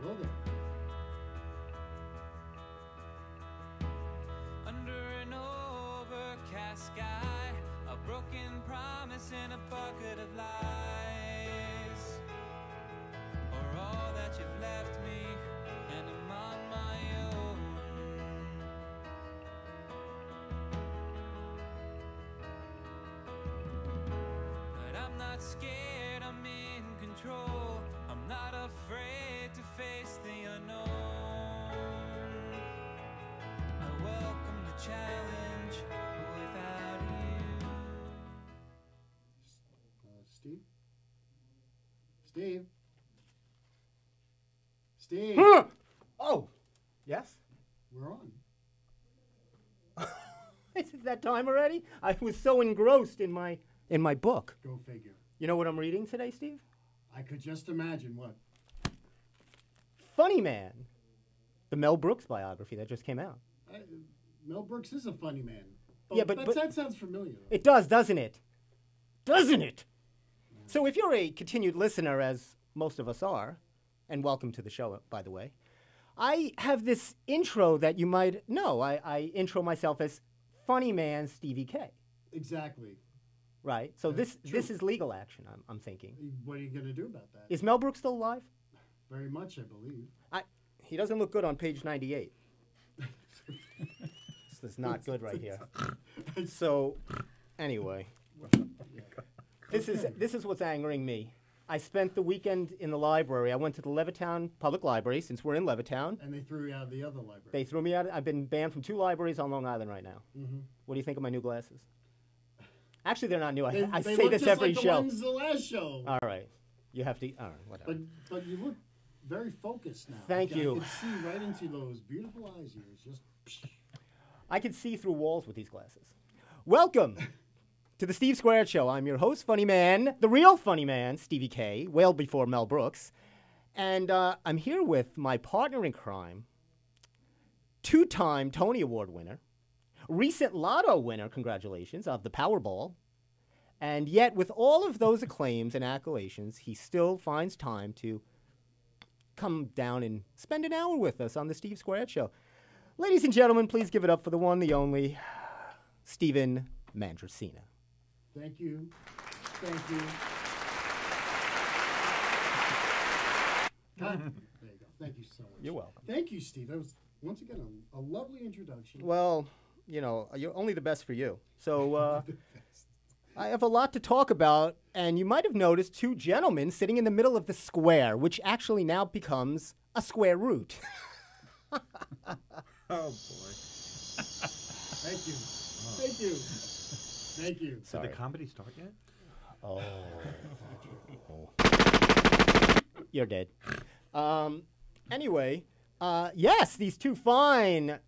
Hello there. Under an overcast sky, a broken promise in a bucket of lies, or all that you've left me, and I'm on my own. But I'm not scared, I'm in control. I'm not afraid to face the unknown. I welcome the challenge without you. Steve? Steve? Steve? Huh! Oh, yes? We're on. Is it that time already? I was so engrossed in my book. Go figure. You know what I'm reading today, Steve? I could just imagine what. Funny Man, the Mel Brooks biography that just came out. Mel Brooks is a funny man. Yeah, but that sounds familiar. It does, doesn't it? Doesn't it? So if you're a continued listener, as most of us are, and welcome to the show, by the way, I have this intro that you might know. I intro myself as Funny Man Stevie K. Exactly. Right? So That's this true. is legal action, I'm thinking. What are you going to do about that? Is Mel Brooks still alive? Very much, I believe. He doesn't look good on page 98. This is not good right here. So, anyway, this is what's angering me. I spent the weekend in the library. I went to the Levittown Public Library, since we're in Levittown. And they threw you out of the other library. They threw me out. I've been banned from 2 libraries on Long Island right now. Mm-hmm. What do you think of my new glasses? Actually, they're not new. I They say look this just every like show. The ones the last show. All right. You have to, all right, whatever. But you look very focused now. Thank you. I can see right into those beautiful eyes of yours. Just. I can see through walls with these glasses. Welcome to the Steve Squared Show. I'm your host, Funny Man, the real Funny Man, Stevie K, well before Mel Brooks. And I'm here with my partner in crime, 2-time Tony Award winner, recent Lotto winner, congratulations, of the Powerball. And yet, with all of those acclaims and accolades, he still finds time to come down and spend an hour with us on the Steve Squared Show. Ladies and gentlemen, please give it up for the one, the only, Stephen Mandracina. Thank you. Thank you. There you go. Thank you so much. You're welcome. Thank you, Steve. That was, once again, a lovely introduction. Well, you know, you're only the best for you. So I have a lot to talk about, and you might have noticed 2 gentlemen sitting in the middle of the square, which actually now becomes a square root. Oh, boy. Thank you. Thank you. Thank you. Sorry. Did the comedy start yet? Oh. You're dead. Anyway, yes, these 2 fine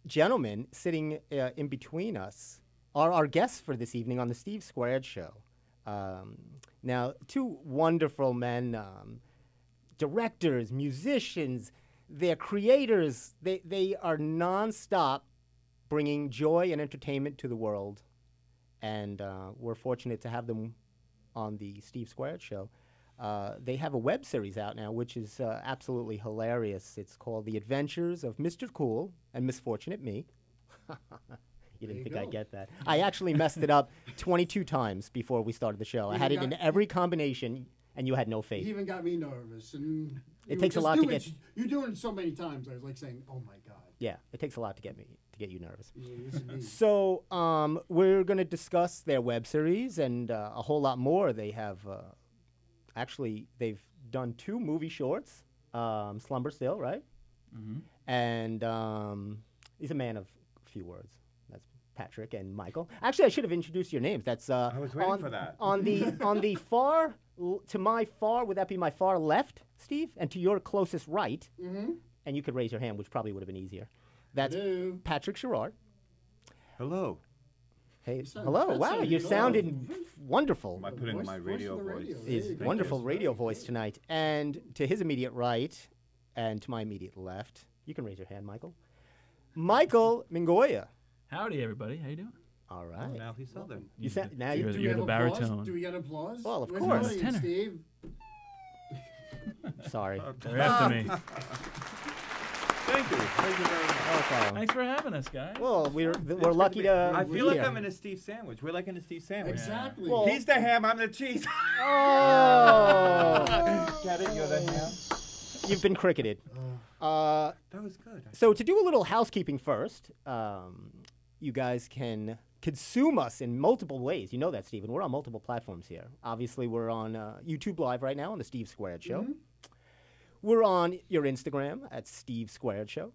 gentlemen sitting in between us are our guests for this evening on the Steve Squared Show. Now, 2 wonderful men, directors, musicians, they're creators. They are nonstop bringing joy and entertainment to the world. And we're fortunate to have them on the Steve Squared Show. They have a web series out now, which is absolutely hilarious. It's called The Adventures of Mr. Cool and Misfortunate Me. You didn't think I'd get that. I actually messed it up 22 times before we started the show. I had it in every combination, and you had no faith. He even got me nervous. And it takes a lot to get... You're doing it so many times, I was like saying, oh, my God. Yeah, it takes a lot to get you nervous. Yeah, so we're going to discuss their web series and a whole lot more. They have... Actually, they've done 2 movie shorts, Slumber Still, right? Mm-hmm. And he's a man of few words. That's Patrick and Michael. Actually, I should have introduced your names. That's I was waiting for that. On the far to my far, would that be my far left, Steve? And to your closest right, and you could raise your hand, which probably would have been easier. That's Patrick Sherrard. Hello. Hey, hello. Wow, you sounded wonderful. I put in my radio voice. His wonderful radio voice tonight. And to his immediate right, and to my immediate left, you can raise your hand, Michael. Michael Mingoya. Howdy, everybody. How you doing? All right. Oh, now he's Southern. Now You're the applause? baritone. Do we get applause? Well, of Where's course. the audience, Tenor. Steve? Sorry. They're after me. Thank you. Thank you very much. Okay. Thanks for having us, guys. Well, we're lucky to. I be feel like here. I'm in a Steve sandwich. We're like in a Steve sandwich. Exactly. Well- He's the ham, I'm the cheese. Oh. Get it? You're the ham. You've been cricketed. That was good. So to do a little housekeeping first, you guys can consume us in multiple ways. You know that, Stephen. We're on multiple platforms here. Obviously, we're on YouTube Live right now on the Steve Squared Show. We're on your Instagram at Steve Squared Show.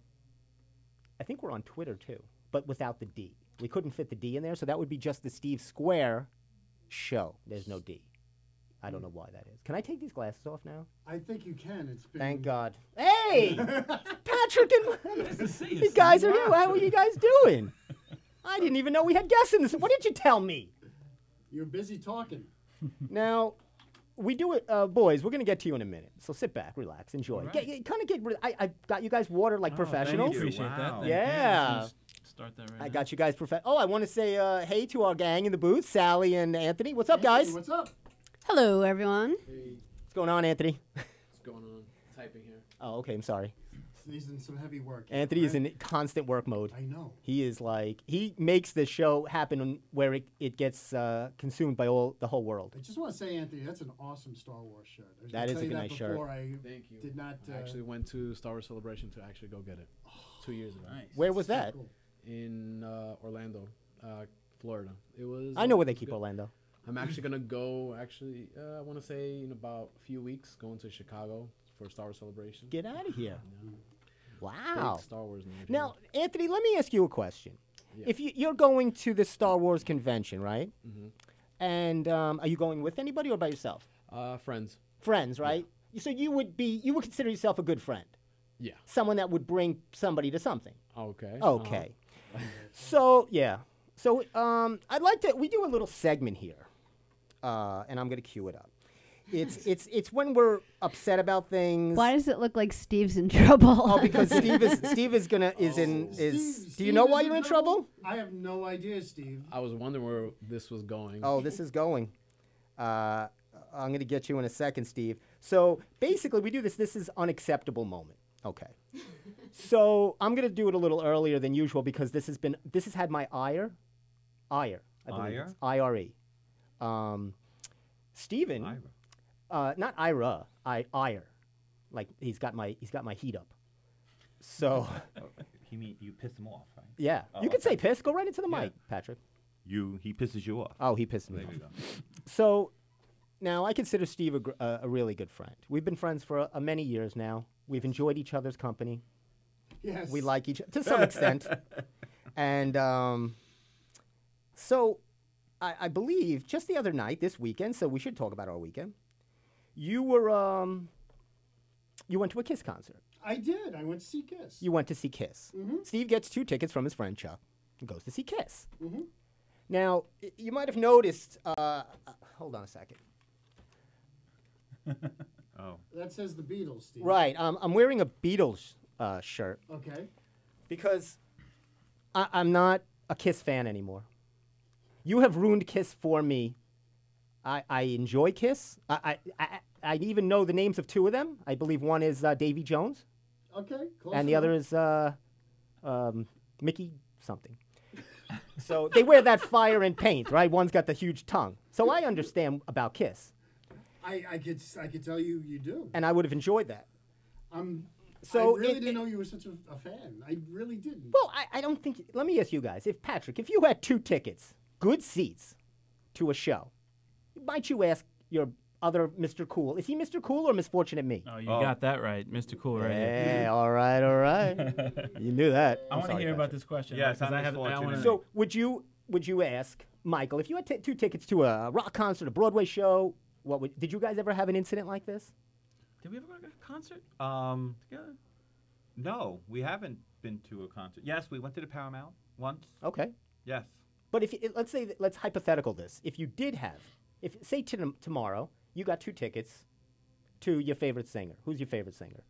I think we're on Twitter too, but without the D. We couldn't fit the D in there, so that would be just the Steve Square Show. There's no D. I don't know why that is. Can I take these glasses off now? I think you can. It's been. Thank God. Hey! Patrick and Nice to see you, these guys Steve. are here. How are you guys doing? I didn't even know we had guests in this. What did you tell me? You're busy talking. Now, we do it, boys. We're gonna get to you in a minute. So sit back, relax, enjoy. All right. Kind of get. I got you guys water like Oh, professionals. Thank you. Appreciate Wow. that. Thank you. Yeah. Let's start that right I now. got you guys Oh, I want to say hey to our gang in the booth, Sally and Anthony. What's up, guys? Hey, what's up? Hello, everyone. What's going on, Anthony? What's going on? Typing here. Oh, okay. I'm sorry. He's in some heavy work. Anthony is in constant work mode. I know. He is like he makes the show happen where it gets consumed by the whole world. I just want to say, Anthony, that's an awesome Star Wars shirt. I was That gonna is tell a you good that nice shirt. before I Thank you. did not. I actually went to Star Wars Celebration to actually go get it 2 years ago Nice. Where was that? Cool. in Orlando, Florida. It was. I know where they it was keep good. Orlando. I'm actually gonna go. Actually, I want to say in about a few weeks, going to Chicago for Star Wars Celebration. Get out of here. Yeah. Wow. Big Star Wars nerd Now, Anthony, let me ask you a question. Yeah. If you're going to the Star Wars convention, right? Mhm. And are you going with anybody or by yourself? here. Friends. Friends, right? So you would consider yourself a good friend, Yeah. someone that would bring somebody to something. Okay. Okay. So yeah. So I'd like to. We do a little segment here, and I'm gonna cue it up. It's when we're upset about things. Why does it look like Steve's in trouble? Oh, because Steve is Steve, Do you know Steve why is you're in trouble? I have no idea, Steve. I was wondering where this was going. Oh, this is going. I'm going to get you in a second, Steve. So basically, we do this. This is unacceptable moment. Okay. So I'm going to do it a little earlier than usual because this has had my ire. I believe Ire? it's IRE. Stephen, Ira. not Ira, ire. Like he's got my heat up. So He mean you piss him off, right? yeah, Oh, you can okay. say piss. Go right into the Yeah. mic, Patrick. He pisses you off. Oh, he pissed me There off. you go. So now I consider Steve a really good friend. We've been friends for many years now. We've enjoyed each other's company. Yes. We like each to some extent. And so I believe just the other night, this weekend, so we should talk about our weekend, you went to a Kiss concert. I did. I went to see Kiss. You went to see Kiss. Steve gets 2 tickets from his friend Chuck and goes to see Kiss. Now, you might have noticed, hold on a second. Oh. That says the Beatles, Steve. Right, I'm wearing a Beatles shirt Okay. because I'm not a Kiss fan anymore. You have ruined Kiss for me. I enjoy Kiss. I even know the names of 2 of them. I believe one is Davy Jones, Okay. Close and the enough. other is Mickey something. So they wear that fire and paint, right? One's got the huge tongue. So I understand about Kiss, I could tell you do. and I would have enjoyed that. So I really didn't know you were such a fan. I really didn't. Well, I don't think. Let me ask you guys: if Patrick, if you had 2 tickets, good seats, to a show, might you ask your other Mr. Cool? Is he Mr. Cool or Misfortunate Me? Oh, you got that right, Mr. Cool, right here. Hey, all right, all right. You knew that. I want to hear about this question. Yes, because I'm I have. I misfortunate. wanna, So, would you ask Michael if you had 2 tickets to a rock concert, a Broadway show? Did you guys ever have an incident like this? did we ever go to a concert together? No, we haven't been to a concert. Yes, we went to the Paramount once. Okay, Yes. but let's hypothetical this. If you did have, say tomorrow you got 2 tickets to your favorite singer. Who's your favorite singer?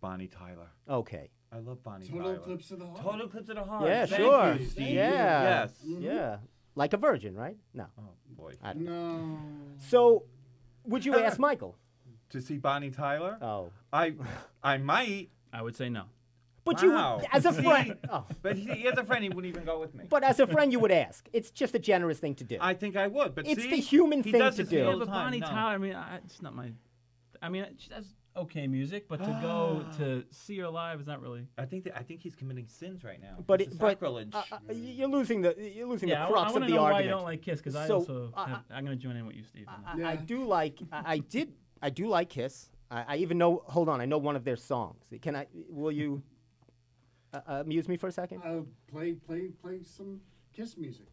Bonnie Tyler. Okay. I love Bonnie Total Tyler. Eclipse of the Heart. Total Eclipse of the Heart. Yeah, Thank sure. you, Steve. Yeah. Yes. Yeah. Like a virgin, right? No. Oh boy. I don't know. No. So, would you ask Michael? To see Bonnie Tyler? Oh. I might. I would say no. But Wow. you, as a See? friend, oh. But as a friend, he wouldn't even go with me. But as a friend, you would ask. It's just a generous thing to do. I think I would. But It's see, the human he thing does to this to me do. all Yeah, the but time. Bonnie No. Tyler, I mean, it's not my. I mean, she does okay music, but to go to see her live is not really. I think he's committing sins right now. But It's it, a but sacrilege. you're losing the Yeah, I crux want of to the know argument. why you don't like Kiss, because I So, also I'm going to join in with you, Steve. on that. I do like. I do like Kiss. I even know. Hold on, I know one of their songs. Can I? Will you amuse me for a second? Play some Kiss music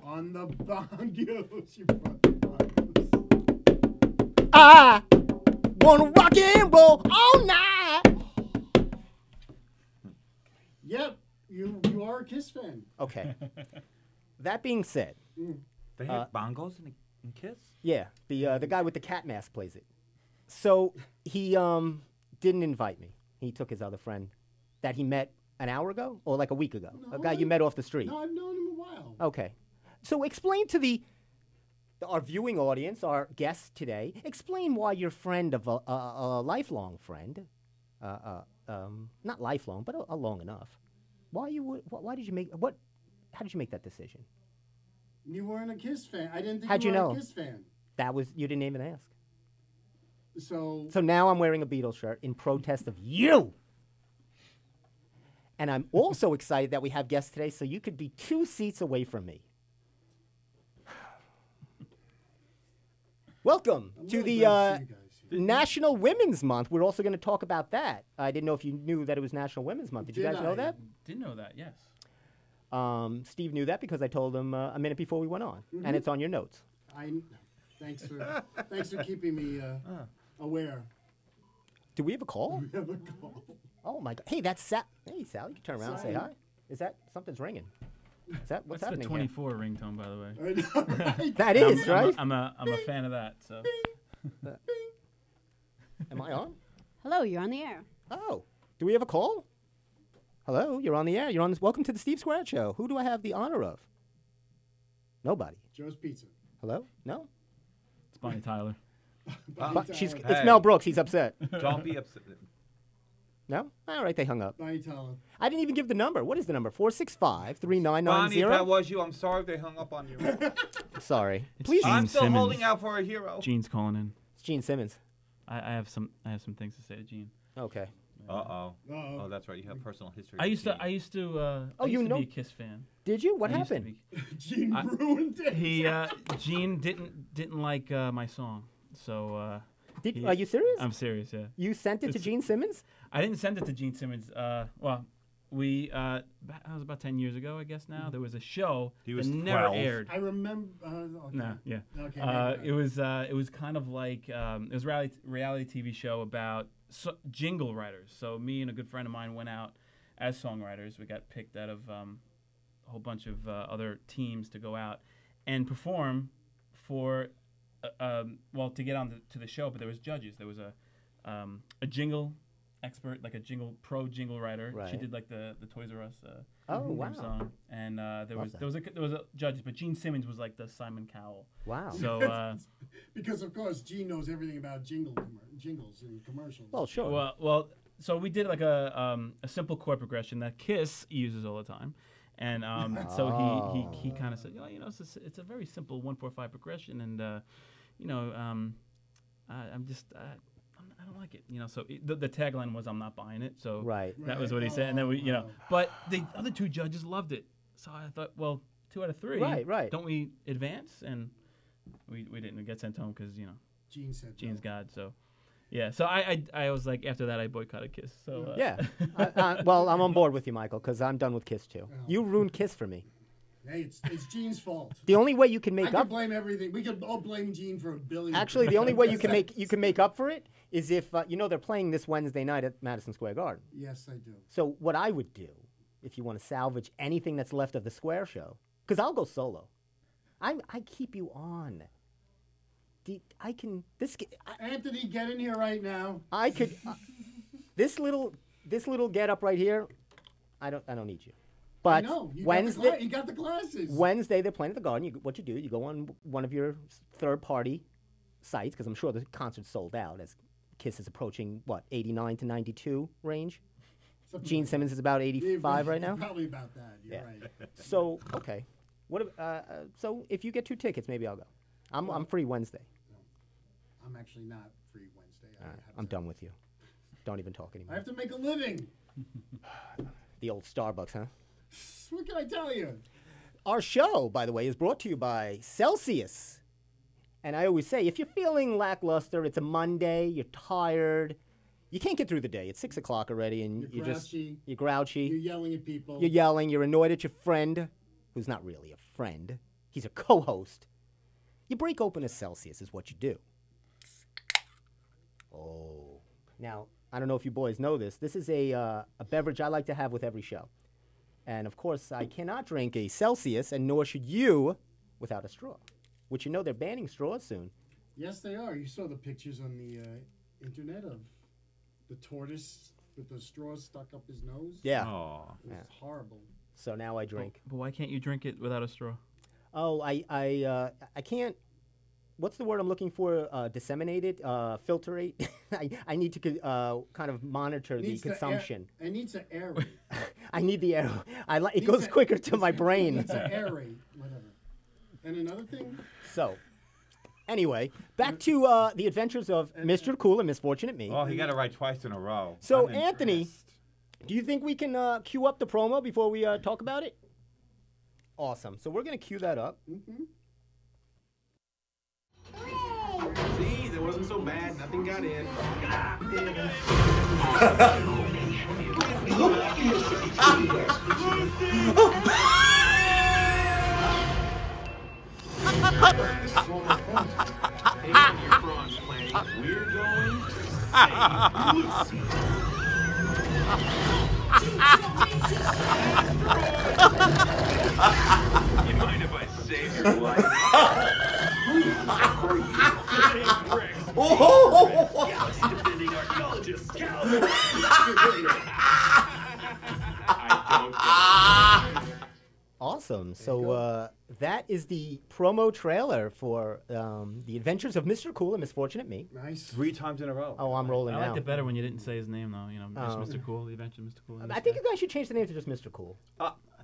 on the bongos. You brought the bongos. I wanna rock and roll all night. Yep, you are a Kiss fan. Okay. That being said, They have bongos in Kiss? yeah, the guy with the cat mask plays it. So he didn't invite me. He took his other friend that he met an hour ago or like a week ago. A guy you met off the street. No, I've known him a while. Okay. So explain to our viewing audience, our guests today, explain why your friend of a lifelong friend, not lifelong, but a long enough. Why did you make how did you make that decision? You weren't a Kiss fan. I didn't think How'd you you were know? a Kiss fan. You didn't even ask. So So now I'm wearing a Beatles shirt in protest of you. And I'm also excited that we have guests today, so you could be 2 seats away from me. Welcome I'm to really the glad to see you guys. National Women's Month. We're also going to talk about that. I didn't know if you knew that it was National Women's Month. Did you Did guys know I? that? Didn't know that. Yes. Steve knew that because I told him a minute before we went on, and it's on your notes. Thanks for keeping me aware. Do we have a call? We have a call. Oh my God! Hey, that's Sal. Hey, Sal, you can turn around and say Sally. hi. Is that something's ringing? Is that what's That's the happening? 24 ringtone, by the way. I know, right? That is right. I'm a fan of that. So Am I on? Hello, you're on the air. Oh, do we have a call? Hello, you're on the air. You're on this. Welcome to the Steve Square Show. Who do I have the honor of? Nobody. Joe's Pizza. Hello? No. it's Bonnie Tyler. But it's Hey. Mel Brooks. He's upset. Don't be upset. No. All right, they hung up. Bonnie Tyler. I didn't even give the number. What is the number? 465-3990. Bonnie, if that was you, I'm sorry they hung up on you. Sorry. Please. Gene I'm still Simmons. holding out for a hero. Gene's calling in. It's Gene Simmons. I have some things to say to Gene. Okay. Uh-oh. Uh-oh. Oh, that's right. You have personal history. I with used to Gene. I used to Oh, I you used to know- be a Kiss fan. Did you? What I used to happened? be. Gene I- ruined it. He Gene didn't like my song, so Are you serious? I'm serious. Yeah, You sent it to It's- Gene Simmons? I didn't send it to Gene Simmons. Well, we that was about 10 years ago, I guess. Now there was a show He that was never 12. aired. I remember. Okay. No, yeah. Okay. It was kind of like it was a reality TV show about jingle writers. So me and a good friend of mine went out as songwriters. We got picked out of a whole bunch of other teams to go out and perform for to get on to the show. But there was judges. There was a jingle expert, like a pro jingle writer. She Right. did like the Toys R Us Oh, theme wow. song, and there Love was a judges, but Gene Simmons was like the Simon Cowell. Wow. So Because of course Gene knows everything about jingles and commercials. Well, sure. well, so we did like a simple chord progression that Kiss uses all the time, and so he kind of said, it's a very simple 1-4-5 progression, and I'm just. I don't like it, So the tagline was, "I'm not buying it." So Right. that was what he said, and then we. But the other 2 judges loved it, so I thought, well, 2 out of 3, Right. Don't we advance? And we didn't. We got sent home because Gene said Gene's no. God. So yeah. So I was like, after that I boycotted Kiss. So Yeah. Well, I'm on board with you, Michael, because I'm done with Kiss too. Oh. You ruined Kiss for me. Hey, it's Gene's fault. The only way you can I make could up. blame everything. We could all blame Gene for a billion. Actually, the only way you can make up for it is if they're playing this Wednesday night at Madison Square Garden. Yes, I do. So what I would do, if you want to salvage anything that's left of the Square Show, because I'll go solo. I keep you on. Anthony, get in here right now. I could. This little get up right here. I don't need you. I But know. You Wednesday, got the glasses. Wednesday they're playing at the Garden. What you do, you go on one of your third-party sites because I'm sure the concert's sold out, as Kiss is approaching, what, 89 to 92 range? Something Gene like Simmons is about that. 85 right now? Probably about that. You're Yeah. right. So, okay. So if you get 2 tickets, maybe I'll go. I'm free Wednesday. I'm actually not free Wednesday. All right, I'm done with you. Don't even talk I anymore. have to make a living. The old Starbucks, huh? What can I tell you? Our show, by the way, is brought to you by Celsius. And I always say, if you're feeling lackluster, it's a Monday, you're tired, you can't get through the day. It's 6 o'clock already, and You're grouchy. you're grouchy. You're yelling at people. You're yelling. You're annoyed at your friend, who's not really a friend. He's a co-host. You break open a Celsius is what you do. Oh. Now, I don't know if you boys know this. This is a beverage I like to have with every show. And, of course, I cannot drink a Celsius, and nor should you, without a straw. Which you know they're banning straws soon. Yes, they are. You saw the pictures on the internet of the tortoise with the straws stuck up his nose. Yeah. Oh. It was horrible. So now I drink. But why can't you drink it without a straw? Oh, I can't. What's the word I'm looking for? Disseminate it, filtrate. I need to kind of monitor the consumption. It needs to aerate. I need the air. It Needs goes to- quicker to my brain. It's to aerate, whatever. And another thing, So, anyway, back to the adventures of Mr. Cool and Misfortunate Me. Oh, he got it right twice in a row. So, I'm Anthony, impressed. do you think we can cue up the promo before we talk about it? Awesome. So we're gonna cue that up. Jeez, it wasn't so bad. Nothing got in. We're going to St. Lucie. You mind if I save your life? Defending archaeologist Calvin. I don't know. Awesome. So that is the promo trailer for the adventures of Mr. Cool and Misfortunate Me. nice. 3 times in a row. Oh, I'm rolling I now. liked it better when you didn't say his name, though. You know, just Mr. Cool, the adventure of Mr. Cool. and I this think guy. you guys should change the name to just Mr. Cool.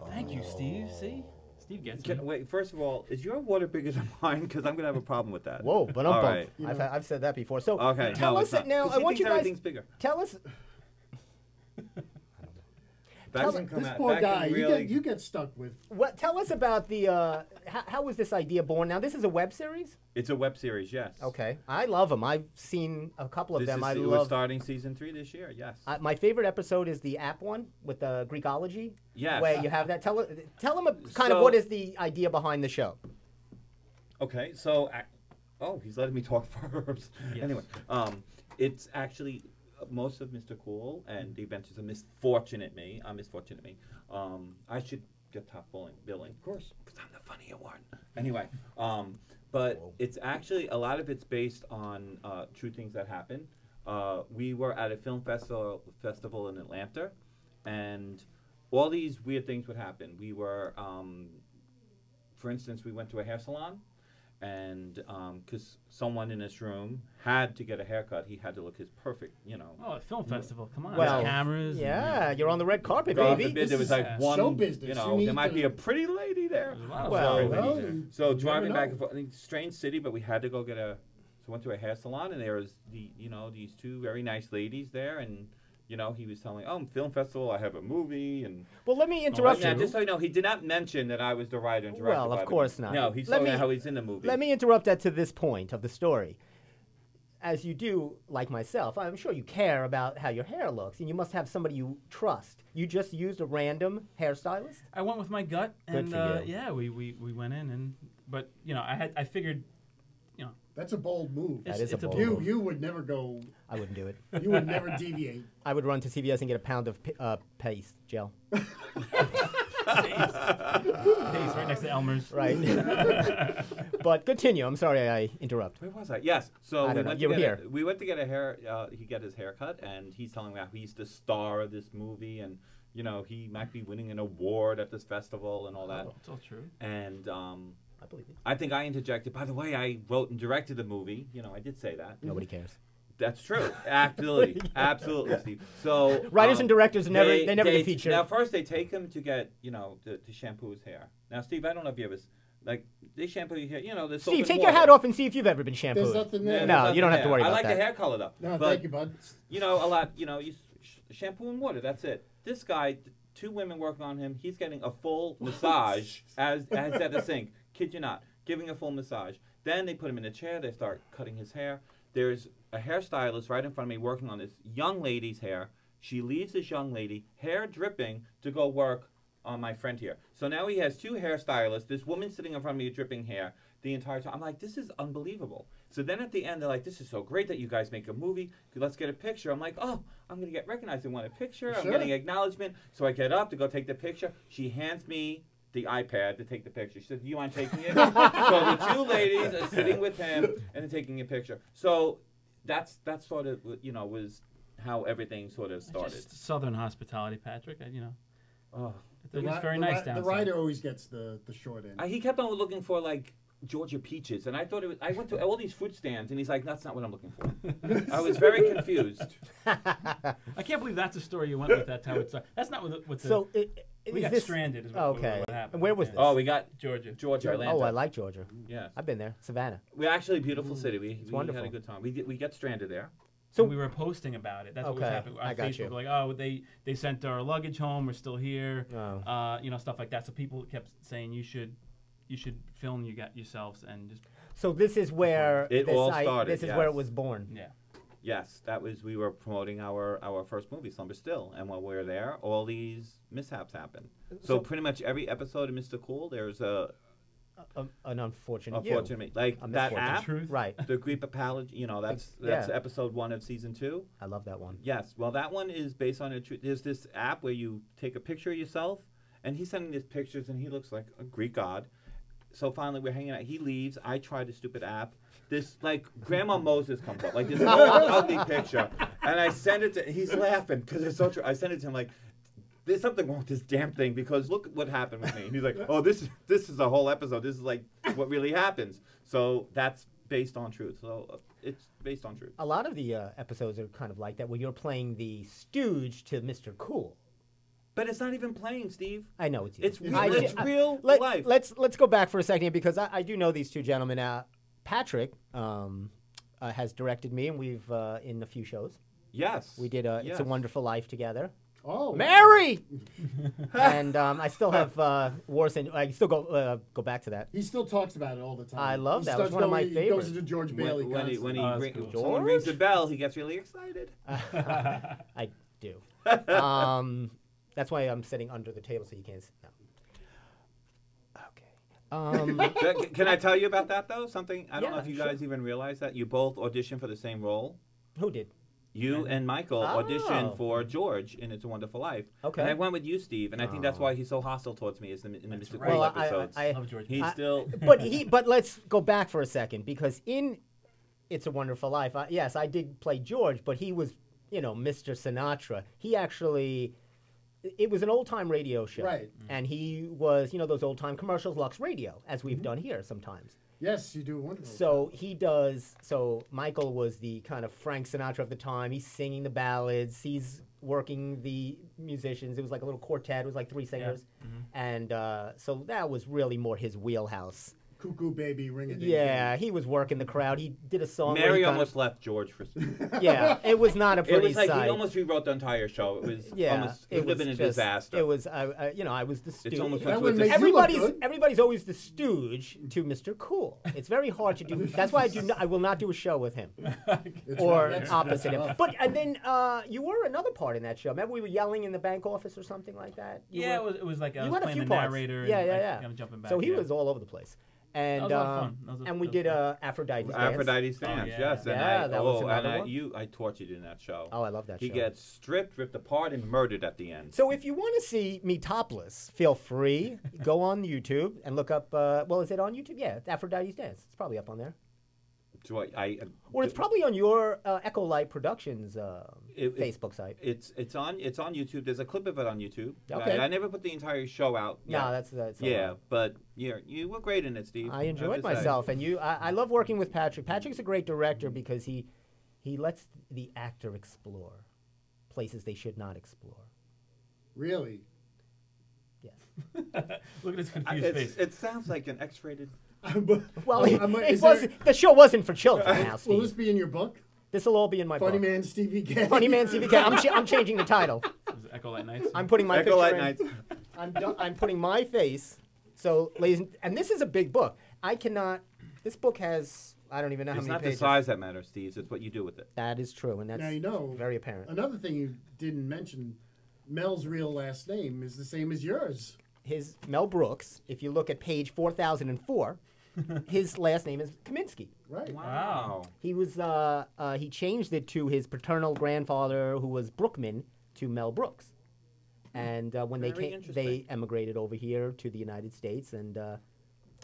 Thank you, Steve. See? Steve gets me. Wait, first of all, is your water bigger than mine? Because I'm going to have a problem with that. Whoa, but I'm All bumped. right. I've said that before. So Okay, tell no, us it's not. now. 'Cause I he want you thinks guys everything's bigger. tell us. Back can come This out. poor Back guy, can really... you get stuck with. What? Tell us about the. How was this idea born? Now this is a web series. It's a web series, yes. Okay, I love them. I've seen a couple of This them. is, I we're love. starting season 3 this year, yes. My favorite episode is the app one with the Greekology. Yes. Where you have that. Tell them kind of So- what is the idea behind the show. Okay, so... Oh, he's letting me talk first. Yes. Anyway, it's actually most of Mr. Cool and the adventures of Misfortunate Me. Misfortunate Me. I should get top billing. Of course. Because I'm the funnier one. Anyway, but it's actually, a lot of it's based on true things that happen. We were at a film festival in Atlanta, and all these weird things would happen. We were, for instance, we went to a hair salon, and because someone in this room had to get a haircut, he had to look his perfect, you know. Oh, a film festival. Come on. Well, There's cameras. Yeah, you're on the red carpet, God baby. forbid there was like one, show business. you You know, need there might to- be a pretty lady there. There's a lot of Well, sorry well, ladies there. you So never driving back know. and forth, I mean, strange city, but we had to go get so went to a hair salon, and there was these 2 very nice ladies there, and he was telling me, oh, film festival, I have a movie, and Well, let me interrupt now, you. just so you know, he did not mention that I was the writer and director. Well, of by the course movie. not. No, he's Let talking me- about how he's in the movie. Let me interrupt that to this point of the story. As you do, like myself, I'm sure you care about how your hair looks, and you must have somebody you trust. You just used a random hairstylist? I went with my gut, Good and for you. yeah, we went in, but I figured, That's a bold move. That is a it's a bold You move. you would never go. I wouldn't do it. You would never deviate. I would run to CVS and get a pound of paste gel. Pace right next to Elmer's. Right. But continue. I'm sorry I interrupt. Where was I? Yes. So I we don't know. went, You were to here. we went to get a hair. He got his hair cut, and he's telling me how he's the star of this movie, and he might be winning an award at this festival and all that. It's all true. And I believe it. I think I interjected. By the way, I wrote and directed the movie. I did say that. Nobody cares. That's true. Absolutely, absolutely, Steve. So Writers and directors never they never get featured. Now, first they take him to get to shampoo his hair. Now, Steve, I don't know if you ever like they shampoo your hair. The soap Steve, and take your water. hat off and see if you've ever been shampooed. There's nothing there. No, There's you don't nothing have to worry there. about I like that. the hair color though. No, but, thank you, bud. a lot. You shampoo and water. That's it. This guy, 2 women working on him. He's getting a full massage as at the sink. Kid you not, giving a full massage. Then they put him in a chair. They start cutting his hair. There's a hairstylist right in front of me working on this young lady's hair. She leaves this young lady, hair dripping, to go work on my friend here. So now he has 2 hairstylists. This woman sitting in front of me dripping hair the entire time. I'm like, this is unbelievable. So then at the end, they're like, this is so great that you guys make a movie. Let's get a picture. I'm like, oh, I'm going to get recognized. They want a picture. I'm Sure. getting acknowledgement. So I get up to go take the picture. She hands me the iPad to take the picture. She said, do you mind taking it? So the 2 ladies are sitting with him and they're taking a picture. So that's sort of, was how everything sort of started. Just Southern hospitality, Patrick. Oh. They're just very nice down The south. writer always gets the short end. He kept on looking for like Georgia peaches, and I thought it was. I went to all these fruit stands, and he's like, "That's not what I'm looking for." I was very confused. I can't believe that's the story you went with. That's how it's. That's not what the. So we got stranded. Is what, okay. what happened. And where was this? Oh, we got Georgia. Atlanta. Oh, I like Georgia. Yes, I've been there. Savannah. we actually a beautiful city. We wonderful. had a good time. We got stranded there. So we were posting about it. That's what was Okay, happening on I got Facebook. you. Like, oh, they sent our luggage home. We're still here. Oh. Stuff like that. So people kept saying you should film yourselves and just. So this is where It all started, This is where it was born. Yeah. Yes, we were promoting our first movie, Slumber Still, and while we were there, all these mishaps happened. So pretty much every episode of Mr. Cool, there's an unfortunate unfortunate, like A that misfortune. app, Truth. Right. the Greek apology. That's Yeah. episode 1 of season 2. I love that one. Yes, well, that one is based on a truth. There's this app where you take a picture of yourself, and he's sending these pictures, and he looks like a Greek god. So finally, we're hanging out. He leaves. I try the stupid app. This, like, Grandma Moses comes up, like this old ugly picture. And I send it to he's laughing because it's so true. I send it to him, like, there's something wrong with this damn thing because look what happened with me. And he's like, oh, this is a whole episode. This is, like, what really happens. So that's based on truth. So it's based on truth. A lot of the episodes are kind of like that, where you're playing the stooge to Mr. Cool. But it's not even playing, Steve. I know it's you. It's real life. Let's go back for a second here because I do know these 2 gentlemen. Patrick has directed me, and we've in a few shows. Yes. We did It's a Wonderful Life together. Oh, Mary! And I still have Warson. I still go back to that. He still talks about it all the time. I love He that. It was starts one of my He favorites. goes into George Bailey when constantly. cool. someone rings the bell, he gets really excited. I do. That's why I'm sitting under the table so you can't sit. No. Okay. Can I tell you about that though? Something I don't know Yeah, if you sure. guys even realize that you both auditioned for the same role. Who did? You and Michael Oh. auditioned for George in It's a Wonderful Life. Okay. And I went with you, Steve, and I think that's why he's so hostile towards me in the That's Mr. right. Cool Well, episodes. I Love George. He's still but let's go back for a second because in It's a Wonderful Life, yes, I did play George, but he was, Mr. Sinatra. He actually, it was an old-time radio show. Right. And he was, those old-time commercials, Lux Radio, as we've done here sometimes. Yes, you do wonderful. So Michael was the kind of Frank Sinatra of the time. He's singing the ballads. He's working the musicians. It was like a little quartet. It was like 3 singers. And so that was really more his wheelhouse. Cuckoo Baby, Ring a Ding. Yeah, he was working the crowd. He did a song. where Mary he almost left George for. Yeah, it was not a It pretty was like sight. he almost rewrote the entire show. It was almost it would have been a just- disaster. It was, I was the stooge. It's almost That like would it's make a- you look Everybody's good. everybody's always the stooge to Mr. Cool. It's very hard to do. That's why I will not do a show with him It's or right, that's opposite him. tough. But and then you were another part in that show. Remember we were yelling in the bank office or something like that. You Yeah, were- it was like I you was had a playing few the parts. narrator. Yeah, and yeah, like, yeah. kind of jumping back. So he yeah. was all over the place. And That was a lot of fun. That was and we that did was Aphrodite's Dance. Aphrodite's Dance, yeah. yes. And Yeah, that was another one. I tortured in that show. Oh, I love that He show. gets stripped, ripped apart, and murdered at the end. So if you want to see me topless, feel free. Go on YouTube and look up. Is it on YouTube? Yeah, it's Aphrodite's Dance. It's probably up on there. So Or it's probably on your Echo Light Productions It- Facebook site. It's on YouTube. There's a clip of it on YouTube. Okay. I never put the entire show out. No, yet. that's a yeah, lot. but you were great in it, Steve. I enjoyed have to say. myself, and I love working with Patrick. Patrick's a great director because he He lets the actor explore places they should not explore. Really? Yes. Look at his confused face. It sounds like an X-rated. Well, is there- the show wasn't for children now, Will this Steve. be in your book? This will all be in my Funny book. Man Stevie K. Funny Man Stevie K. I'm changing the title. Is it Echo Light Nights? I'm putting my Echo Light picture Nights. in. I'm putting my face. So, ladies, and this is a big book. I cannot. This book has. I don't even know how It's many not pages. the size that matters, Steve. It's what you do with it. That is true, and that's Now you know. very apparent. Another thing you didn't mention, Mel's real last name is the same as yours. His Mel Brooks. If you look at page 4004, his last name is Kaminsky. Right. Wow. He was. He changed it to his paternal grandfather, who was Brookman, to Mel Brooks. And when they Very came, interesting. they emigrated over here to the United States, and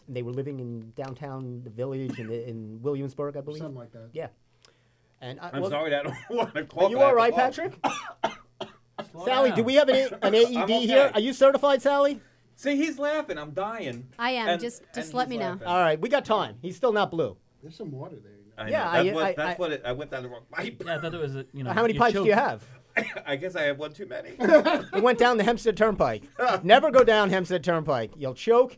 they were living in downtown the village in Williamsburg, I believe. Something like that. Yeah. And I'm well, sorry that I don't want to call. Are you all right, Patrick? Sally, do we have an AED okay. here? Are you certified, Sally? See, he's laughing. I'm dying. I am. And- just and let he's me know. laughing. All right, we got time. He's still not blue. There's some water there. You know. I Yeah, know. I- That's what I went down the wrong pipe. Yeah, I thought there was a, How many pipes do you have? I guess I have one too many. We went down the Hempstead Turnpike. Never go down Hempstead Turnpike. You'll choke,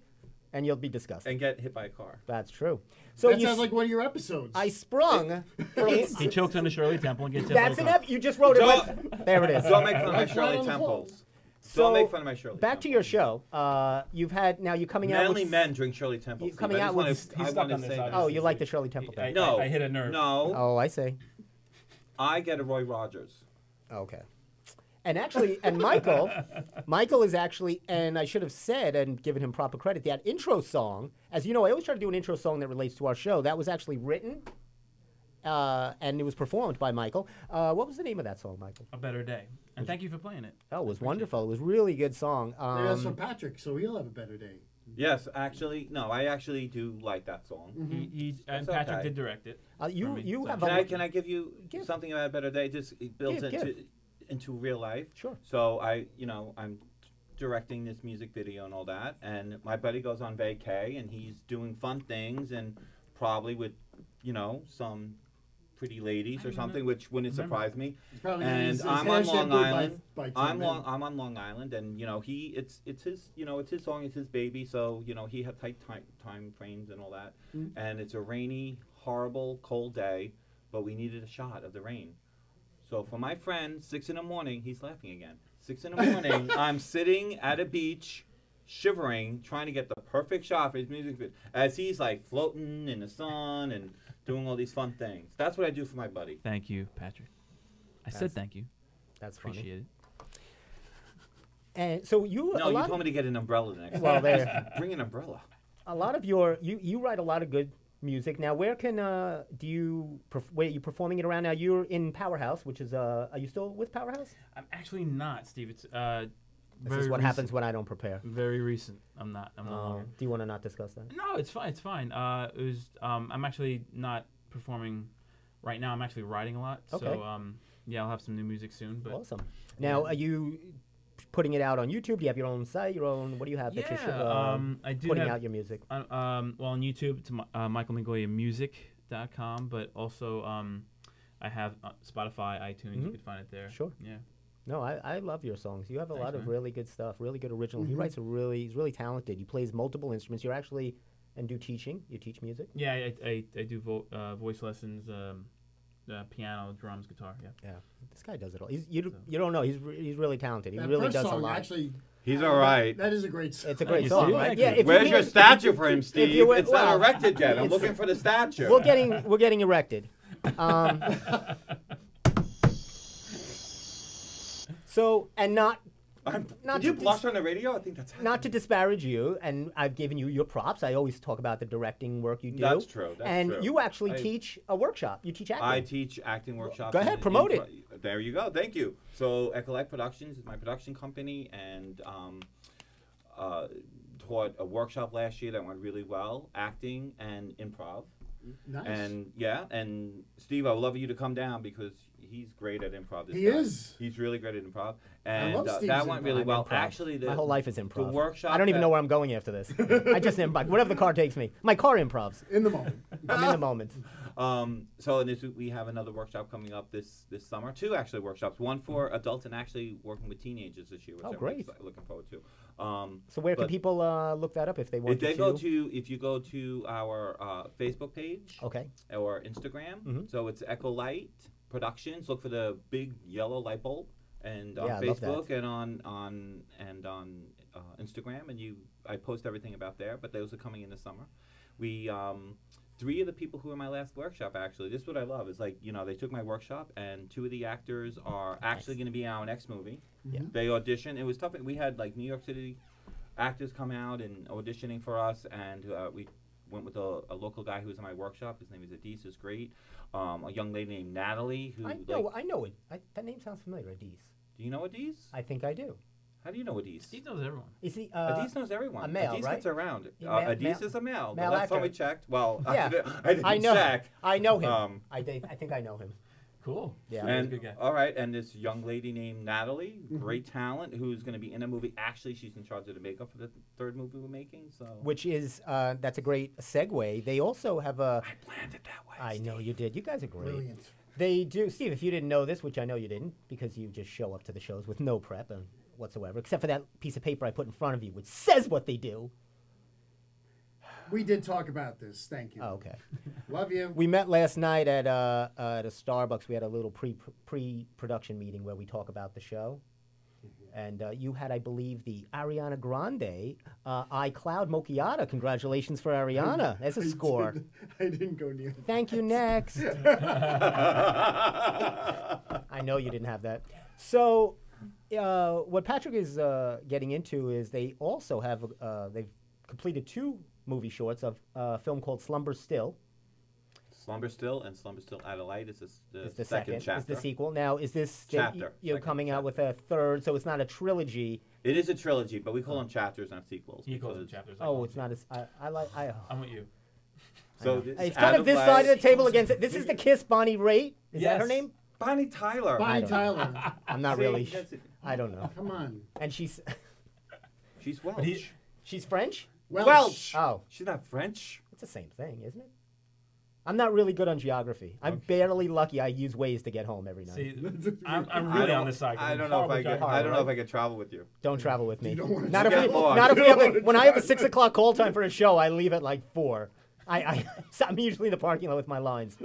and you'll be disgusted. And get hit by a car. That's true. So That you sounds like one of your episodes. I sprung. From, He choked on the Shirley Temple and gets hit that's by an a car. You just wrote it. Don't- There it is. Don't make fun of my Right Shirley on the floor. Temples. So, Don't make fun of my Shirley back to Temples. your show. You've had now. You're coming out Manly with men drink Shirley Temples. you Steve. coming I out just with- wanna- He's I stuck wanna on this, say that. obviously. Oh, you like the Shirley Temple thing? No, I hit a nerve. No, Oh, I see. I get a Roy Rogers. Okay. And actually, and Michael is actually, and I should have said and given him proper credit, that intro song, as you know, I always try to do an intro song that relates to our show. That was actually written, and it was performed by Michael. What was the name of that song, Michael? A Better Day. And thank you for playing it. Oh, it was wonderful. It was a really good song. Maybe that's for Patrick, so he'll have a better day. Yes, actually, no, I actually do like that song. And That's Patrick okay. did direct it. you for me, you so- have Can I give you Give. something about a better day? Just built Give. into real life. Sure. So I'm directing this music video and all that, and my buddy goes on vacay and he's doing fun things and probably with, some pretty ladies or something, which wouldn't surprise me. He's probably gonna use And his I'm hair on Long shampoo by Island. 10 I'm minutes. on Long Island, and it's his it's his song, it's his baby, so he had tight time frames and all that, and it's a rainy, horrible, cold day, but we needed a shot of the rain. So for my friend, 6 in the morning, he's laughing again. 6 in the morning, I'm sitting at a beach, shivering, trying to get the perfect shot for his music video, as he's like floating in the sun and doing all these fun things. That's what I do for my buddy. Thank you, Patrick. I said thank you. That's funny. Appreciate it. And so you No, you told me to get an umbrella the next Well, time. there. Bring an umbrella. a lot of your you write a lot of good music. Now, where can where are you performing it around now? You're in Powerhouse, which is are you still with Powerhouse? I'm actually not, Steve. It's This is what happens when I don't prepare. Very recent. I'm not. I'm no longer. Do you want to not discuss that? No, it's fine. It's fine. It was. I'm actually not performing right now. I'm actually writing a lot. Okay. So yeah, I'll have some new music soon. But Awesome. Now, are you putting it out on YouTube? Do you have your own site? Your own? What do you have that you're I do putting have, out your music? well, on YouTube, it's michaelmigoyamusic.com, but also I have Spotify, iTunes. You could find it there. Sure. Yeah. No, I love your songs. You have a Thanks, lot of man. really good stuff, really good original. He writes he's really talented. He plays multiple instruments. You're actually and do teaching. You teach music. Yeah, I do voice lessons, piano, drums, guitar. Yeah. Yeah, this guy does it all. You don't know. He's really talented. He That really first does a song, lot. actually, He's all right. that is a great song. It's a great you song, see? right? Thank Yeah. you. If Where's you your were- statue for him, Steve? you went- It's well, not erected yet. I'm it's- looking for the statue. We're getting erected. So and not Did you blush on the radio? I think that's not to disparage you, and I've given you your props. I always talk about the directing work you do. That's true, that's and true. you actually I- teach a workshop. You teach acting. I teach acting workshops. Go ahead, and promote it. There you go. Thank you. So Ecolite Productions is my production company, and taught a workshop last year that went really well, acting and improv. Nice. And yeah, and Steve, I would love you to come down because he's great at improv. This He guy. is. He's really great at improv, and love Steve's that went really improv. well. Improv. Actually, my whole life is improv. The workshop. I don't even that- know where I'm going after this. I just improv. Whatever the car takes me. My car improvs. In the moment. I'm in the moment. So and we have another workshop coming up this summer. 2 actually workshops. One for adults and actually working with teenagers this year, which I'm really looking forward to. So where can people look that up if they want if to? If you go to our Facebook page, okay, or Instagram, so it's Echo Light Productions. Look for the big yellow light bulb, and on Facebook and on Instagram, and I post everything about there. But those are coming in the summer. We 3 of the people who were in my last workshop, actually, this is what I love, is like, they took my workshop, and 2 of the actors are actually going to be in our next movie. Yeah. They auditioned. It was tough. We had like New York City actors come out and auditioning for us, and we went with a local guy who was in my workshop. His name is Adis, is great. A young lady named Natalie, who I know it. That name sounds familiar, Adis. Do you know Adis? I think I do. How do you know Adis? He knows everyone. Is he? Adis knows everyone. A male, Adis right? gets around. Adis is a male. male The last time actor. we checked, well, Yeah. I didn't check. I know him. I think I know him. Cool. Yeah. He's a And good guy. all right, and this young lady named Natalie, great talent, who's going to be in a movie. Actually, she's in charge of the makeup for the 3rd movie we're making. So, Which is that's a great segue. They also have a. I planned it that way. I know you did. You guys are great. Brilliant. They do, Steve. If you didn't know this, which I know you didn't, because you just show up to the shows with no prep whatsoever, except for that piece of paper I put in front of you, which says what they do. We did talk about this. Thank you. Oh, okay. Love you. We met last night at a Starbucks. We had a little pre-production meeting where we talk about the show. And you had, I believe, the Ariana Grande iCloud Mochiata. Congratulations for Ariana. That's a score. I didn't go near that. Thank you, next. I know you didn't have that. So what Patrick is getting into is they also have, they've completed 2 movie shorts of a film called Slumber Still. Slumber Still and Slumber Still Out of Light is the second chapter. Is the sequel. Now, is this Chapter. you're Second coming out chapter. with a 3rd, so it's not a trilogy. It is a trilogy, but we call them chapters, not sequels. He calls them because- chapters. Oh, it's not as I'm with you. So it's kind of this side of the table against it. This is the Kiss Bonnie Raitt. Is that her Yes. name? Bonnie Tyler. Bonnie Tyler. I'm not See, really. that's it. I don't know. Come on. And she's She's Welsh. she's French. Welsh. Oh, She's not French. it's the same thing, isn't it? I'm not really good on geography. I'm barely lucky. I use Waze to get home every night. See, I'm I really don't- on this side. 'cause I I'm don't know if horrible I could. driving. I don't know if I could travel with you. Don't travel with me. You don't wanna Not if get we, lost. not if You we have don't a, wanna when I have a drive. 6 o'clock call time for a show. I leave at like 4. I'm usually in the parking lot with my lines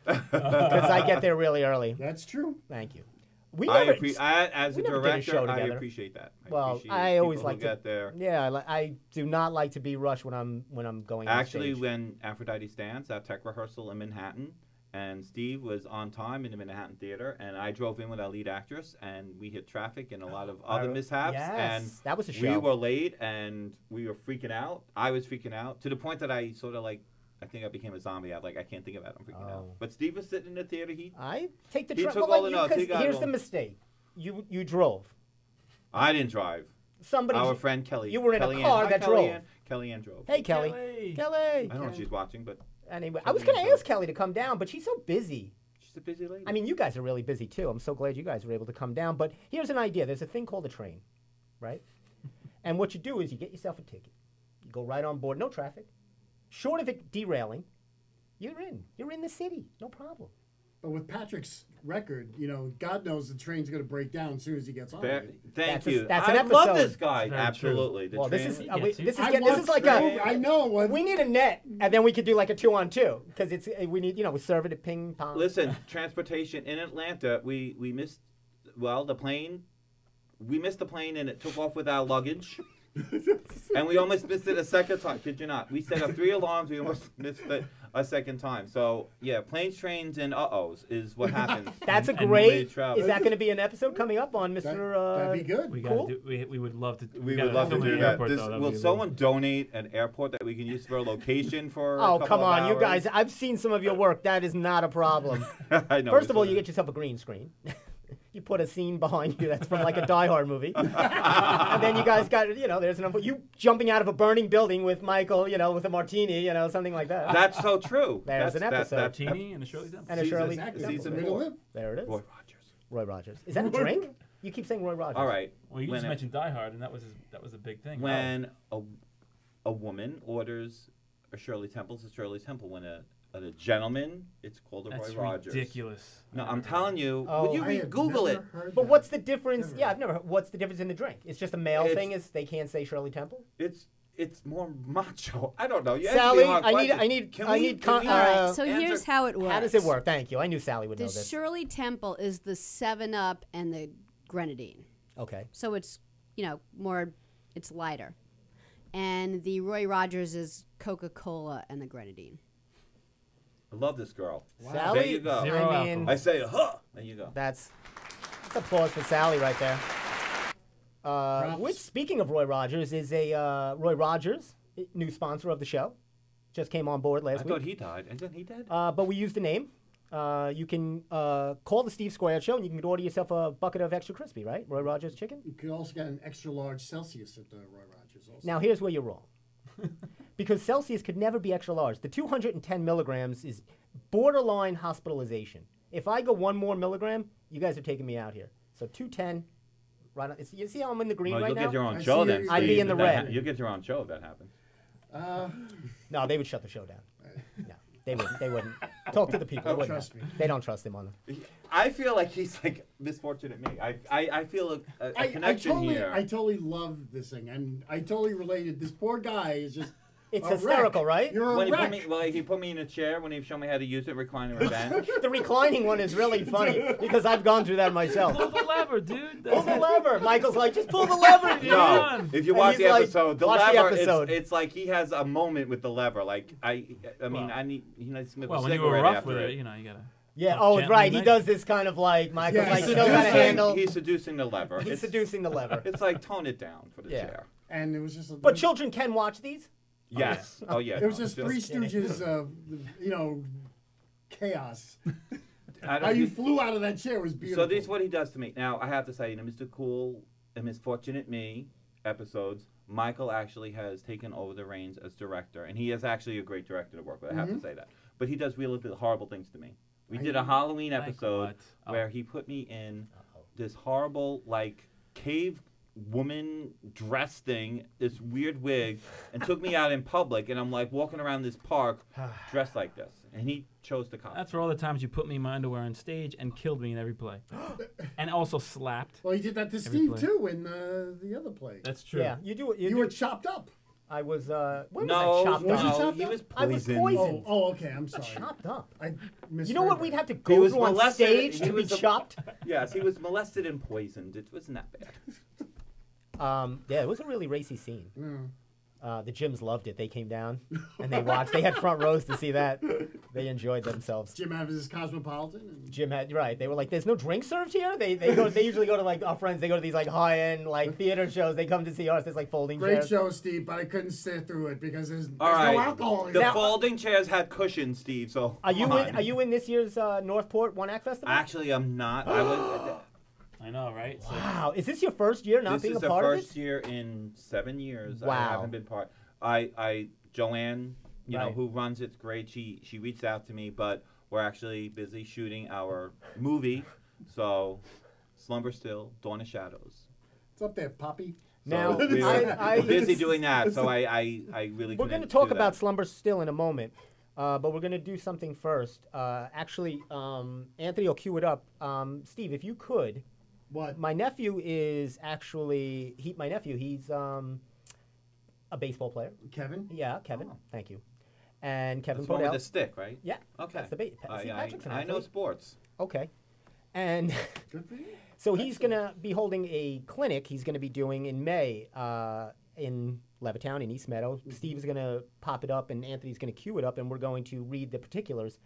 because I get there really early. That's true. Thank you. We As never, a we never did a director, show I together. appreciate that. Well, appreciate I always people who like to get there. Yeah, I do not like to be rushed when I'm going. on Actually, stage. when Aphrodite Stands at tech rehearsal in Manhattan, and Steve was on time in the Manhattan Theater, and I drove in with our lead actress, and we hit traffic and a lot of other mishaps, and Yes, that was a we show. were late, and we were freaking out. I was freaking out to the point that I sort of like, I think I became a zombie. I can't think about it. I'm freaking out. But Steve was sitting in the theater. I take the He truck. took Well, all the notes. He got here's all- the mistake. You drove. I didn't drive. Somebody. Our friend Kelly. You were in a Kellyanne. car Hi, that Kellyanne. drove. Kellyanne drove. Hey, Kelly. Kelly. I don't know if she's watching, but Anyway, I was going to ask Kelly to come down, but she's so busy. she's a busy lady. I mean, you guys are really busy too. I'm so glad you guys were able to come down. But here's an idea. There's a thing called a train, right? And what you do is you get yourself a ticket. You go right on board. No traffic. Short of it derailing, you're in. You're in the city. No problem. But with Patrick's record, God knows the train's going to break down as soon as he gets on. Thank That's you. That's an I love episode. this guy. Very Absolutely. The Well, this train- is Yeah, this too. is I this is like I know. we need a net, and then we could do like a 2-on-2 because we need we serve it at ping pong. Listen, transportation in Atlanta, we missed the plane. We missed the plane and it took off with our luggage. And we almost missed it a second time. Kid you not. We set up 3 alarms. We almost missed it a second time. So yeah, planes, trains, and uh-ohs is what happens. That's a And great. we travel. Is that going to be an episode coming up on Mr. That'd be good. We Cool. gotta do. We would love to. We gotta would love to film do at the that. airport, though. That'd Will be someone donate an airport that we can use for a location for? a Oh, couple come of on, you hours? guys. I've seen some of your work. That is not a problem. I know. First of all, it's you get yourself a green screen. You put a scene behind you that's from like a Die Hard movie. And then you guys got, there's an you jumping out of a burning building with Michael, with a martini, something like that. That's so true. There's an episode. Martini and a Shirley Temple. And a Shirley Exactly. Temple. season Way to 4. live. There it is. Roy Rogers. Roy Rogers. Is that a drink? You keep saying Roy Rogers. All right. Well, you When just a- mentioned Die Hard, and that was a big thing. When a woman orders a Shirley Temple, it's a Shirley Temple. When a a gentleman. It's called a That's Roy Rogers. ridiculous. No, I'm telling you. Oh, would you I have Google never it? heard But that. what's the difference? Never. Yeah, I've never heard. What's the difference in the drink? It's just a male It's- thing. Is they can't say Shirley Temple? It's more macho. I don't know. You Sally, asked me a hard question. Can we- can we All right, so answer- here's how it works. How does it work? Thank you. I knew Sally would The know this. Shirley Temple is the 7-Up and the grenadine. Okay. So it's, more, it's lighter. And the Roy Rogers is Coca-Cola and the grenadine. I love this girl. Sally, There you go. Zero I mean, alcohol. I say, huh. There you go. that's applause for Sally right there. Props. Which, speaking of Roy Rogers, is a Roy Rogers, new sponsor of the show. Just came on board I last thought week. he died. Isn't he dead? But we used the name. You can call the Steve Square Show, and you can order yourself a bucket of extra crispy, right? Roy Rogers chicken. You could also get an extra large Celsius at Roy Rogers. Also. Now, here's where you're wrong. Because Celsius could never be extra large. The 210 milligrams is borderline hospitalization. If I go one more milligram, you guys are taking me out here. So 210, right on. You see how I'm in the green Well, right you'll now? get your own I show see then. you- I'd be Steve, in the if that red. you'll get your own show if that happens. No, they would shut the show down. No, they wouldn't. They wouldn't. Talk to the people. They wouldn't. Trust me. They don't trust him on them. I feel like he's like Misfortunate Me. I feel a connection here. I totally love this thing, and I totally related. This poor guy is just. It's a hysterical, wreck. right? You're a when wreck. he put me in a chair when he showed me how to use it, reclining revenge. The reclining one is really funny because I've gone through that myself. Pull the lever, dude. Pull the lever. Michael's like, just pull the lever, dude. No, if you And watch he's the like, episode, the watch the lever, episode. It's like he has a moment with the lever. Like I mean, Well- I need he needs to smoke Well, a when you cigarette were rough after with it. it, you gotta. Yeah. Talk Oh, gently, right. He nice. does this kind of like Michael's Yeah, like, he's he knows how to seducing. handle. He's seducing the lever. He's It's- seducing the lever. It's like tone it down for the Yeah. chair. And it was just. But children can watch these. Yes. Oh yeah. It was just no, Three just- Stooges of, chaos. I don't- How you flew out of that chair was beautiful. So this is what he does to me. Now I have to say, Mr. Cool and Misfortunate Me episodes, Michael actually has taken over the reins as director, and he is actually a great director to work with. I have to say that. But he does really horrible things to me. We did a Halloween Like episode what? Oh. where he put me in this horrible cave woman dress thing, this weird wig, and took me out in public, and I'm like walking around this park dressed like this, and he chose to come. That's for all the times you put me in my underwear on stage and killed me in every play, and also slapped. Well, he did that to Every Steve play. too in the other play. That's true. Yeah, you do it. You You do. were chopped up. I was. When No, was I chopped Was up? you no, chopped he up? was I was poisoned. poisoned. Oh, okay. I'm sorry. Chopped up. I You know what we'd have to go was through on molested- stage he to be was a- chopped? Yes, he was molested and poisoned. It wasn't that bad. Yeah, it was a really racy scene. Yeah. The gyms loved it. They came down and they watched. They had front rows to see that. They enjoyed themselves. Jim has his Cosmopolitan. And Jim had right. They were like, "There's no drink served here." They go. They usually go to like our friends. They go to these like high end like theater shows. They come to see ours. There's like folding great chairs. show, Steve, but I couldn't sit through it because there's All right. no alcohol in The it. Now- folding chairs had cushions, Steve. So Are you come in? on. Are you in this year's Northport One Act Festival? Actually, I'm not. I would. I know, right? So- Wow, is this your first year not This being is a the part of first it? year in 7 years. Wow. I haven't been part. Joanne, you know, Right. who runs it's great. She reached out to me, but we're actually busy shooting our movie. So, Slumber Still, Dawn of Shadows. It's up there, Poppy. So Now, we were I- busy doing that. So I really. We're going to couldn't talk do about that. Slumber Still in a moment, but we're going to do something first. Actually, Anthony will cue it up. Steve, if you could, What? my nephew is actually my nephew. He's a baseball player. Kevin? Yeah, Kevin. Oh. Thank you. And Kevin That's one with Podell. the stick, right? Yeah. Okay. That's the see, Patrick's an I know athlete. sports. Okay. And Good for you. so he's going to be holding a clinic he's going to be doing in May in Levittown in East Meadow. Steve is going to pop it up and Anthony's going to cue it up and we're going to read the particulars.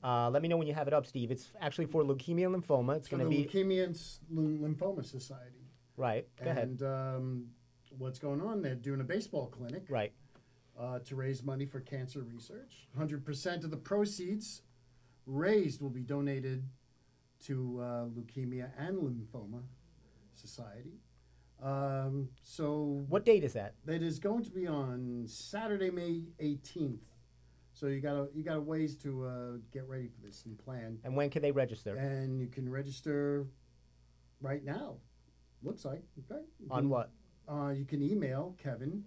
Let me know when you have it up, Steve. It's actually for leukemia and lymphoma. It's For going the to be Leukemia and Lymphoma Society. right. Go ahead. And what's going on? They're doing a baseball clinic Right. to raise money for cancer research. 100% of the proceeds raised will be donated to Leukemia and Lymphoma Society. So What date is that? that is going to be on Saturday, May 18th. So you got a ways to get ready for this and plan. And when can they register? And you can register right now. Looks like okay. You On can- what? You can email Kevin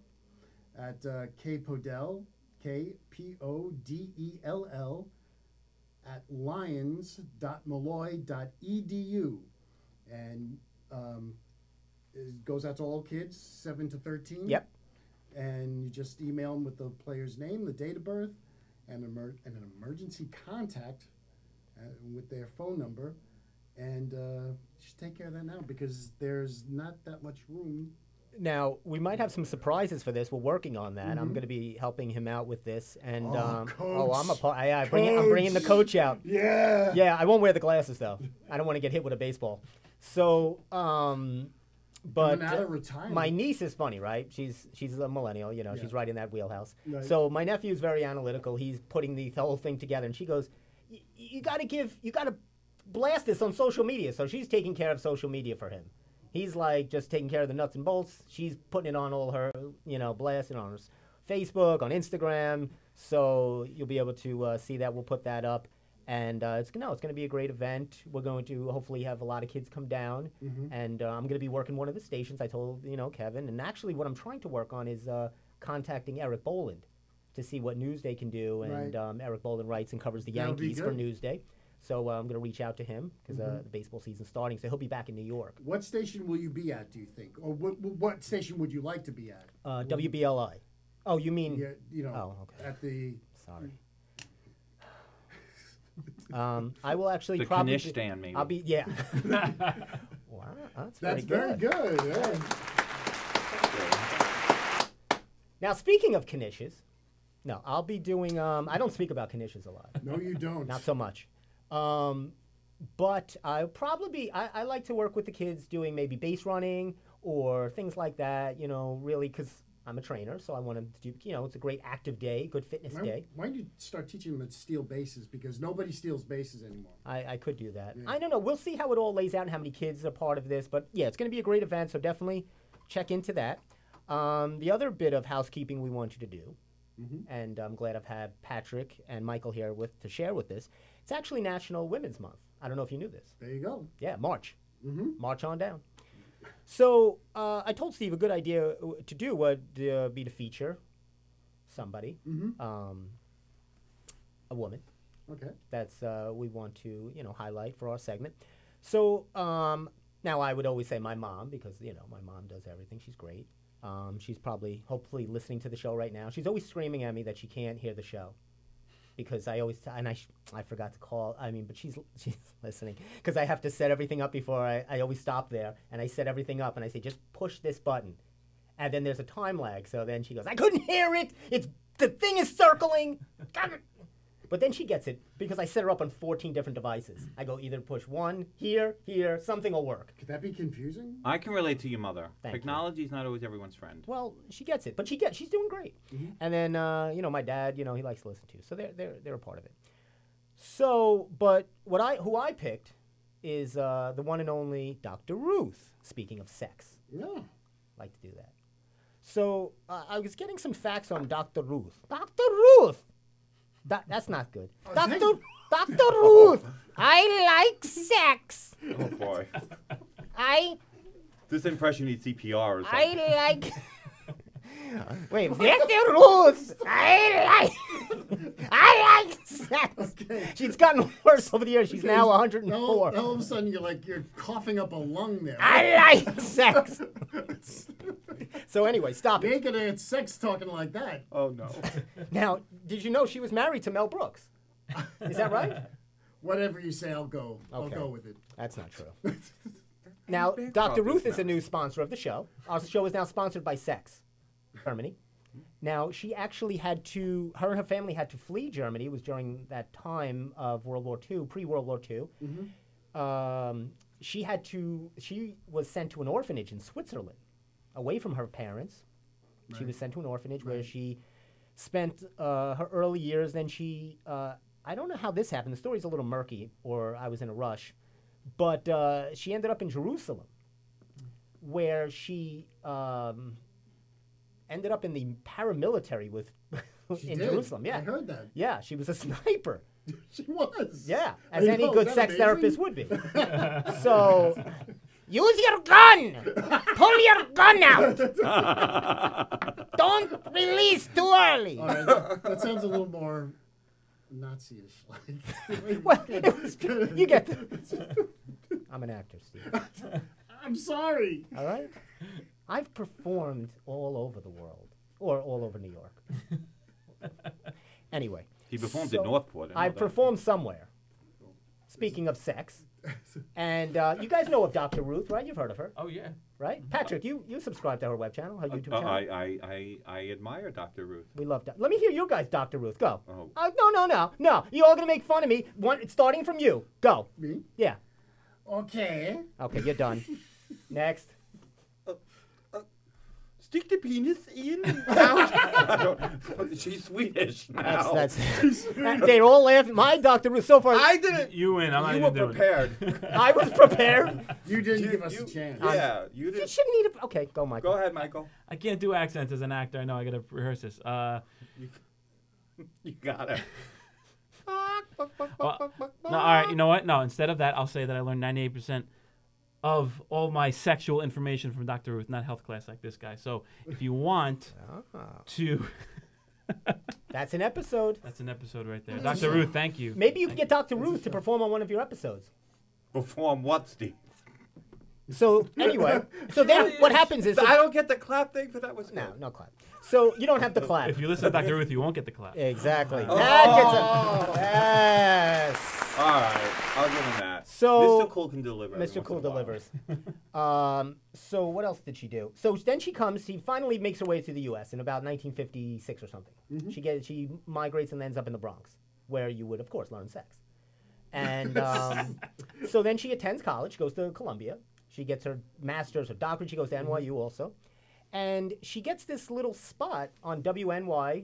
at kpodell, KPODELL at lions.malloy.edu. And it goes out to all kids, 7 to 13. Yep. And you just email them with the player's name, the date of birth, and an emergency contact with their phone number. And just take care of that now, because there's not that much room. Now, we might have some surprises for this. We're working on that. I'm going to be helping him out with this. And Coach. I'm a part. I'm bringing the coach out. Yeah. Yeah, I won't wear the glasses though. I don't want to get hit with a baseball. So, but Coming out of retirement. my niece is funny, right? She's a millennial. You know, she's right in that wheelhouse. Right. So my nephew's very analytical. He's putting the whole thing together, and she goes, "You got to blast this on social media." So she's taking care of social media for him. He's like just taking care of the nuts and bolts. She's putting it on all her, blasting on her Facebook, on Instagram. So you'll be able to see that. We'll put that up. And it's going to be a great event. We're going to hopefully have a lot of kids come down. And I'm going to be working one of the stations. I told, Kevin. And actually what I'm trying to work on is contacting Eric Boland to see what Newsday can do. And Eric Boland writes and covers the That would be Yankees for good. Newsday. So I'm going to reach out to him because the baseball season's starting. So he'll be back in New York. What station will you be at, do you think? Or what station would you like to be at? WBLI. Oh, you mean? Yeah, Oh, okay. at the... Sorry. I will actually The probably... Knish stand, maybe. I'll be, yeah. Wow, That's very very good. Yeah. Now, speaking of Knishes, no, I'll be doing... I don't speak about Knishes a lot. No, you don't. Not so much. But I'll probably be... I like to work with the kids doing maybe base running or things like that, really, because I'm a trainer, so I want to do... it's a great active day, good fitness day. Why don't you start teaching them to steal bases? Because nobody steals bases anymore. I could do that. Yeah. I don't know. We'll see how it all lays out and how many kids are part of this. But, yeah, it's going to be a great event, so definitely check into that. The other bit of housekeeping we want you to do, and I'm glad I've had Patrick and Michael here to share with this, it's actually National Women's Month. I don't know if you knew this. There you go. Yeah, March. March on down. So I told Steve a good idea to do would be to feature somebody, a woman. Okay. That's we want to highlight for our segment. So now I would always say my mom, because my mom does everything. She's great. She's probably hopefully listening to the show right now. She's always screaming at me that she can't hear the show because I always I forgot to call. But she's listening because I have to set everything up before I always stop there and I set everything up and I say just push this button, and then there's a time lag. So then she goes, I couldn't hear it. The thing is circling. But then she gets it because I set her up on 14 different devices. I go either push one, here, something will work. Could that be confusing? I can relate to you, Mother. Thank you. Technology is not always everyone's friend. Well, she gets it, but she's doing great. And then my dad, he likes to listen to, so they're a part of it. So, but who I picked is the one and only Dr. Ruth. Speaking of sex, Yeah. like to do that. So I was getting some facts on Dr. Ruth. Dr. Ruth. That's not good. Dr. Ruth, I like sex. Oh, boy. I This impression needs CPR or something. I like... Wait, Dr. Ruth, I like sex. Okay. She's gotten worse over the years. She's now Now 104. all of a sudden you're coughing up a lung there. I like sex. So anyway, stop You it. ain't gonna get sex talking like that. Oh, no. Now, did you know she was married to Mel Brooks? Is that right? Whatever you say, I'll go. I'll Okay. go with it. That's not true. Now, Dr. Ruth is a new sponsor of the show. Our show is now sponsored by Sex Germany. Now, she actually her and her family had to flee Germany. It was during that time of World War II, pre-World War II. She was sent to an orphanage in Switzerland, away from her parents. She Right. was sent to an orphanage where she spent her early years. Then she, I don't know how this happened. The story's a little murky, or I was in a rush. But she ended up in Jerusalem, where she ended up in the paramilitary in did. Jerusalem. Yeah, I heard that. Yeah, she was a sniper. She was. Yeah, I as any know, good is sex that therapist amazing? would be. So, use your gun. Pull your gun out. Don't release too early. All right, that sounds a little more Nazi-ish. Like, Well, it was, you get the, I'm an actor, Steve. I'm sorry. All right? I've performed all over the world, or all over New York. Anyway. He performed so in Northport. I know I that. performed somewhere. Speaking of sex. And you guys know of Dr. Ruth, right? You've heard of her, Oh yeah. right? Patrick, you subscribe to her web channel, her YouTube channel. I admire Dr. Ruth. We love that. Let me hear your guys, Dr. Ruth. Go. Oh. No. You're all going to make fun of me. Starting from you. Go. Me? Yeah. Okay. Okay, you're done. Next. Stick the penis in and out. She's Swedish now. That's they're all laughing. My Dr. Ruth so far. I didn't. You win. I'm not You were even doing it. prepared. I was prepared. You didn't give us a chance. Yeah, you You did. shouldn't need a. Okay, go, Michael. Go ahead, Michael. I can't do accents as an actor. I know. I gotta rehearse this. You got it. Well, no, all right. You know what? No. Instead of that, I'll say that I learned 98% of all my sexual information from Dr. Ruth, not health class like this guy. So if you want to, That's an episode. that's an episode right there. Dr. Ruth, thank you. Maybe you can get Dr. Ruth to perform on one of your episodes. Perform what, Steve? So anyway, so then what happens is I don't get the clap thing, but that was no clap. So you don't have to clap. If you listen to Dr. Ruth, you won't get the clap. Exactly. Oh. That gets a, yes. All right, I'll give him that. So Mr. Cool can deliver. every Mr. once Cool in a while. delivers. So what else did she do? So then she finally makes her way to the U.S. in about 1956 or something. She migrates and ends up in the Bronx, where you would, of course, learn sex. And so then she attends college, goes to Columbia. She gets her master's, her doctorate. She goes to NYU also. And she gets this little spot on WNY.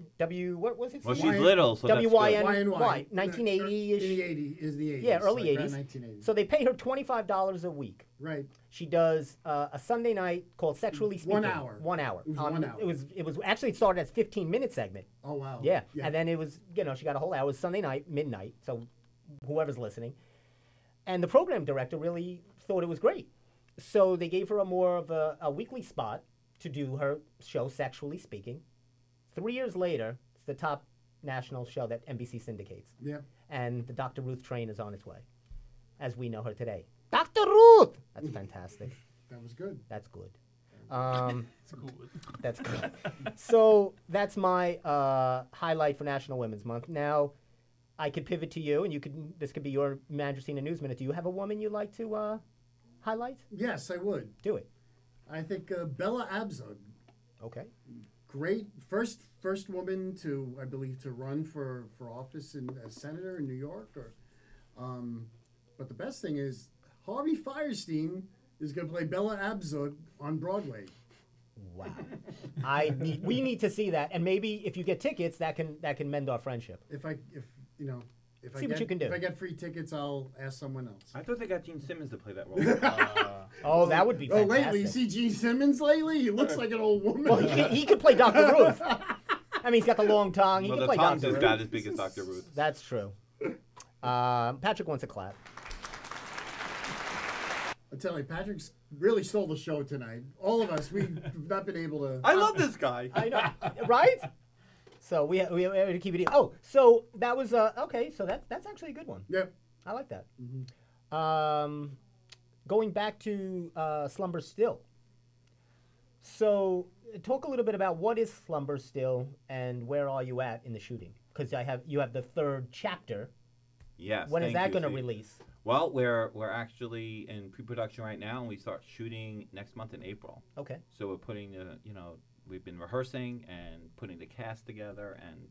What was it? Well, she's little, so that's good. WYNY, 1980-ish. In the 80s is the 80s. Yeah, early like 80s. around 1980s. So they pay her $25 a week. Right. She does a Sunday night called Sexually Speaking. 1 hour. 1 hour. It was 1 hour. It was actually it started as a 15-minute segment. Oh, wow. Yeah. And then it was, she got a whole hour. It was Sunday night, midnight. So whoever's listening. And the program director really thought it was great. So they gave her a more of a weekly spot to do her show, Sexually Speaking. 3 years later, it's the top national show that NBC syndicates. Yeah. And the Dr. Ruth train is on its way, as we know her today. Dr. Ruth! That's fantastic. That was good. That's good. That's good. So that's my highlight for National Women's Month. Now, I could pivot to you, and this could be your Mandrosina News Minute. Do you have a woman you'd like to highlight? Yes, I would. Do it. I think Bella Abzug, Okay. great first woman to, I believe, to run for office as senator in New York. But the best thing is Harvey Fierstein is going to play Bella Abzug on Broadway. Wow. We need to see that, and maybe if you get tickets, that can mend our friendship. If See what you can do. If I get free tickets, I'll ask someone else. I thought they got Gene Simmons to play that role. Oh, that would be Oh, fantastic. lately, you see Gene Simmons lately? He looks like an old woman. Well, he could play Dr. Ruth. I mean, he's got the long tongue. He Well, could the play tongue's Dr. as Ruth. bad as big as Dr. Ruth. That's true. Patrick wants a clap. I tell you, Patrick's really stole the show tonight. All of us, we've not been able to. I love this guy. I know, right? So we have to keep it. Oh, so that was okay. So that's actually a good one. Yep. I like that. Going back to Slumber Still. So talk a little bit about what is Slumber Still and where are you at in the shooting? Because you have the third chapter. Yes. When is that going to release? Well, we're actually in pre-production right now, and we start shooting next month in April. Okay. So we're putting we've been rehearsing and putting the cast together, and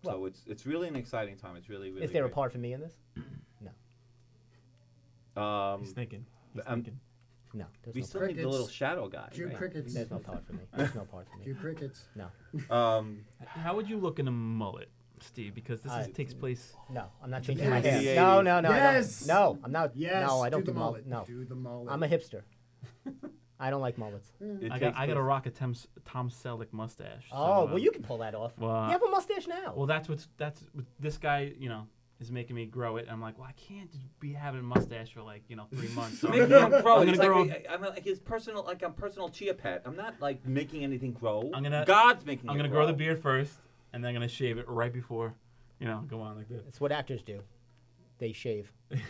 so it's really an exciting time. It's really Is there a great. part for me in this? No. He's thinking. No. There's We no still part. need the little shadow guy. Cue right? crickets. There's no part for me. There's no part for me. Cue crickets. No. How would you look in a mullet, Steve? Because this takes place. No, I'm not changing my Yes. hair. No, I don't. Yes. No, I'm not. Yes. No, I don't do do the mullet. No, Do the mullet. I'm a hipster. I don't like mullets. It I takes got to place- rock a Tom Selleck mustache. Oh, so, well, you can pull that off. well, you have a mustache now. Well, that's what this guy. is making me grow it. And I'm like, well, I can't just be having a mustache for like 3 months. So Making him grow. I'm gonna It's grow. like, I'm like his personal, like I'm personal chia pet. I'm not like making anything grow. I'm God's making. I'm it gonna grow grow the beard first, and then I'm gonna shave it right before, go on like this. It's what actors do. They shave. It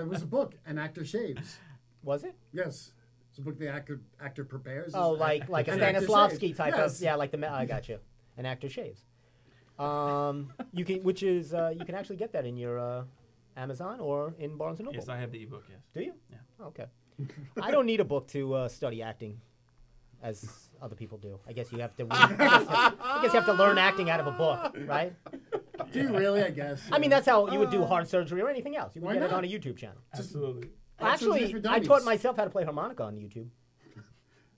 was a book, An Actor Shaves. Was it? Yes. It's a book the actor prepares. Oh, like a An actor Stanislavski shaves. type Yes. of like I got you. An actor shaves. You can actually get that in your Amazon or in Barnes and Noble. Yes, I have the ebook. Yes. Do you? Yeah. Okay. I don't need a book to study acting, as other people do. I guess you have to. I guess you have to learn acting out of a book, right? Do you really? I guess. I mean, that's how you would do heart surgery or anything else. You would Why get it not? on a YouTube channel. Absolutely. Actually, I taught myself how to play harmonica on YouTube.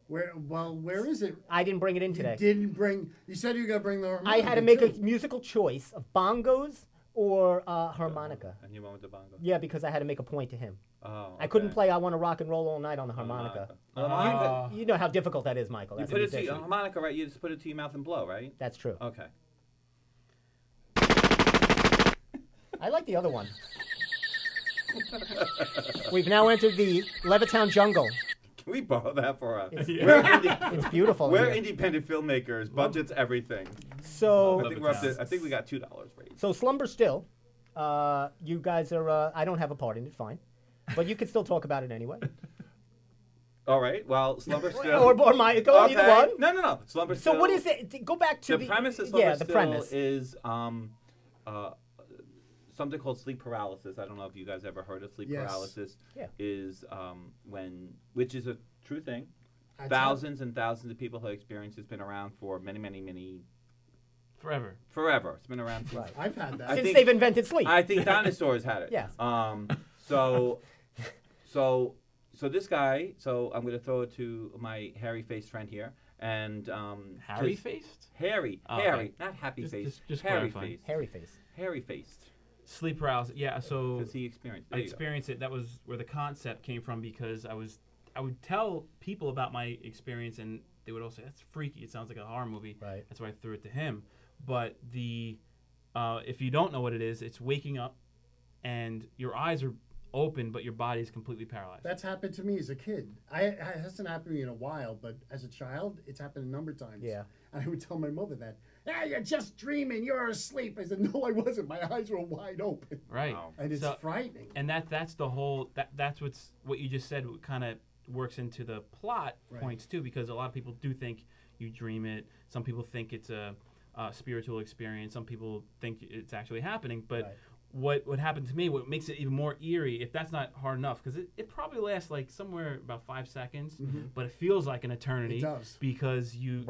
Where is it? I didn't bring it in You today. didn't bring. You said you were gonna bring the. I had to make a musical choice of bongos or harmonica. And you went with the bongo. Yeah, because I had to make a point to him. Oh. I couldn't okay. play "I Want to Rock and Roll All Night" on the harmonica. You know how difficult that is, Michael. You That's put a it to musician. harmonica, right? You just put it to your mouth and blow, right? That's true. Okay. I like the other one. We've now entered the Levittown jungle. Can we borrow that for a? It's beautiful. We're here. independent filmmakers. Budget's everything. So, I think we're up to. I think we got $2 raised. so Slumber Still. You guys are. I don't have a part in it. Fine, but you can still talk about it anyway. All right. Well, Slumber Still. or my go either one. No. Slumber Still. So what is it? Go back to The premise of Slumber the Still premise. is something called sleep paralysis. I don't know if you guys ever heard of sleep Yes. paralysis. Yeah. Is which is a true thing. That's Thousands and thousands of people have experienced. It's been around for many Forever. forever. It's been around since Right. I've had that. I Since think- they've invented sleep. I think dinosaurs had it. Yes. So this guy. So I'm going to throw it to my hairy-faced friend here, and Harry faced? hairy, Oh, hairy, okay. not happy-faced. Just hairy clarifying. faced. Hairy face. Hairy-faced. Sleep paralysis. Yeah. So Because he experienced. I There you go. experienced it. That was where the concept came from because I would tell people about my experience and they would all say that's freaky. It sounds like a horror movie. Right. That's why I threw it to him. But if you don't know what it is, it's waking up and your eyes are open, but your body is completely paralyzed. That's happened to me as a kid. It hasn't happened to me in a while, but as a child, it's happened a number of times. Yeah. And I would tell my mother that, you're just dreaming, you're asleep. I said, no, I wasn't. My eyes were wide open. Right. Wow. And it's So- frightening. And that's the whole that's what you just said kind of works into the plot Right. points too, because a lot of people do think you dream it. Some people think it's a spiritual experience. Some people think it's actually happening. But what happened to me, what makes it even more eerie, if that's not hard enough, because it probably lasts like somewhere about 5 seconds, but it feels like an eternity. It does. Because you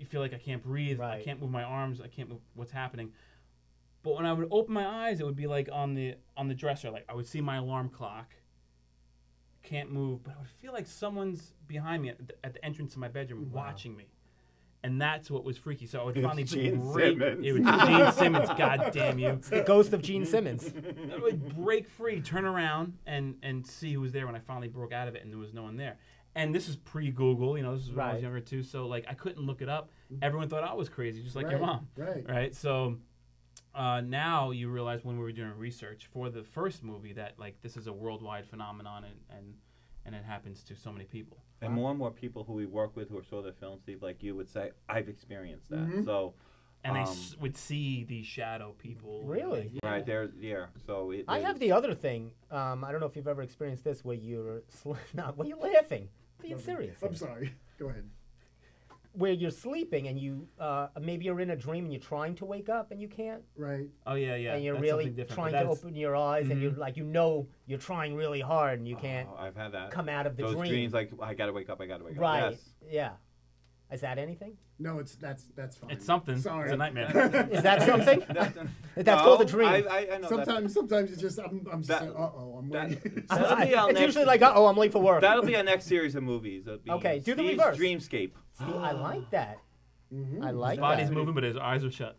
feel like I can't breathe, I Right. can't move my arms, I can't move what's happening. But when I would open my eyes, it would be like on the dresser. Like I would see my alarm clock. Can't move, but I would feel like someone's behind me at the entrance to my bedroom watching me. And that's what was freaky. So I would finally Gene break. Simmons. It was Gene Simmons. God damn you! The ghost of Gene Simmons. I would break free, turn around, and see who was there when I finally broke out of it, and there was no one there. And this is pre-Google, this is when I was Right. younger too. So like I couldn't look it up. Everyone thought I was crazy, just like your Right, mom. right. Right. So now you realize when we were doing research for the first movie that like this is a worldwide phenomenon and it happens to so many people. And more people who we work with who saw the film, Steve, like you, would say, I've experienced that. So, And they would see these shadow people. Really? Like, right there, yeah. So it. I have the other thing. I don't know if you've ever experienced this where you're no, why are you laughing? Being serious. I'm sorry. Go ahead. Where you're sleeping and you maybe you're in a dream and you're trying to wake up and you can't. Right. Oh yeah, yeah. And you're that's really something different, trying but to that's- open your eyes and you're like you're trying really hard and you can't Oh, I've had that. come out of the Those dream. dreams, like I gotta wake up. I gotta wake Right. up. Yes. Yeah. Is that anything? No, that's fine. It's something. Sorry. It's a nightmare. Is that something? That's called a dream. I know Sometimes it's just I'm just That- saying, I'm that- waiting. that'll be our It's next, usually like, I'm late for work. that'll be our next series of movies. It'll be Okay, do the Steve's reverse. Dreamscape. Steve, I like that. Mhm. I like His body's that. moving, but his eyes are shut.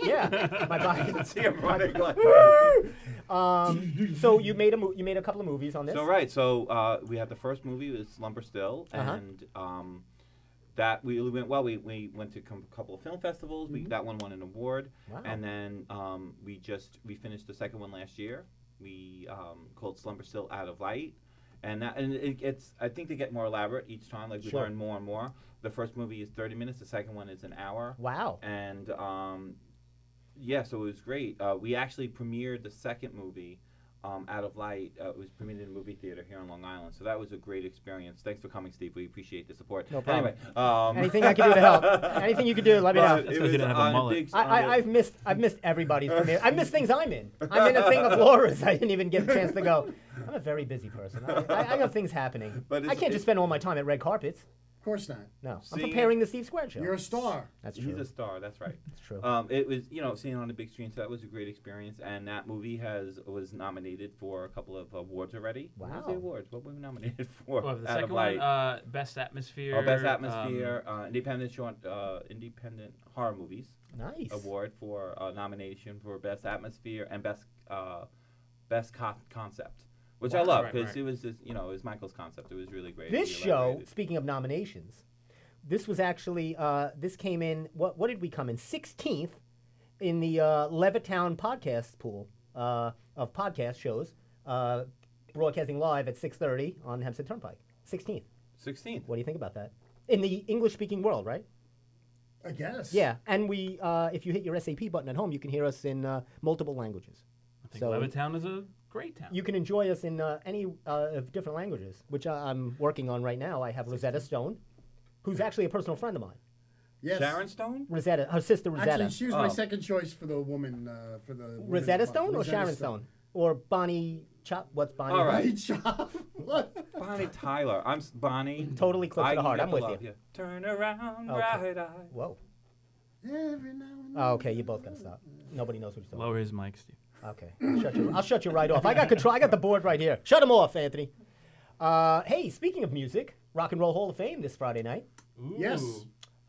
Yeah, my body. See him running like. So you made a couple of movies on this. So right, so we had the first movie was Slumber Still, Uh-huh. and that we went well. We went to a couple of film festivals. That one won an award, Wow. and then we finished the second one last year. We called Slumber Still Out of Light, and it gets. I think they get more elaborate each time. Like we Sure. learn more and more. The first movie is 30 minutes. The second one is an hour. Wow. And yeah, so it was great. We actually premiered the second movie, Out of Light. It was premiered in a movie theater here in Long Island. So that was a great experience. Thanks for coming, Steve. We appreciate the support. No problem. Anyway, Anything I can do to help? Anything you can do, let me know. but That's it 'cause you was didn't have a on mullet. big- I've missed everybody's premiere. I've missed things I'm in. I'm in a thing of Laura's. I didn't even get a chance to go. I'm a very busy person. I got things happening. But I can't just spend all my time at red carpets. Of course not. No, I'm Seeing preparing the Steve Squared show. You're a star. That's He's true. a star. That's right. That's true. It was, seeing it on the big screen, so that was a great experience. And that movie was nominated for a couple of awards already. What was the Wow. awards? What were we nominated for? Well, the Out of second Light. one, Best Atmosphere. Best Atmosphere, Independent Horror Movies Nice. Award for nomination for Best Atmosphere and Best Concept, which I Wow. love Right, because right. it was just, it was Michael's concept. It was really great. This We show, elaborated. speaking of nominations, this was actually this came in. What did we come in? 16th in the Levittown podcast pool of podcast shows, broadcasting live at 6:30 on Hempstead Turnpike. 16th. 16th. What do you think about that? In the English-speaking world, right? I guess. Yeah, and we, if you hit your SAP button at home, you can hear us in multiple languages. I think So- Levittown is a great town. You can enjoy us in any of different languages, which I'm working on right now. I have Rosetta Stone, who's actually a personal friend of mine. Yes. Sharon Stone? Rosetta, her sister Rosetta. Actually, she was my Oh. second choice for the woman. For the woman Rosetta month. Stone or Rosetta Sharon Stone? Or Bonnie Chop? What's Bonnie? All right. Right, Chop. What? Bonnie Tyler. Bonnie. Totally close to the heart. got I'm with love, you. yeah. Turn around, Okay. bright eye. Whoa. Every now and Oh, okay, you both got to stop. Nobody knows what you're talking Lower his mic, Steve. about. Okay, I'll shut you right off. I got control. I got the board right here. Shut him off, Anthony. Hey, speaking of music, Rock and Roll Hall of Fame this Friday night. Yes.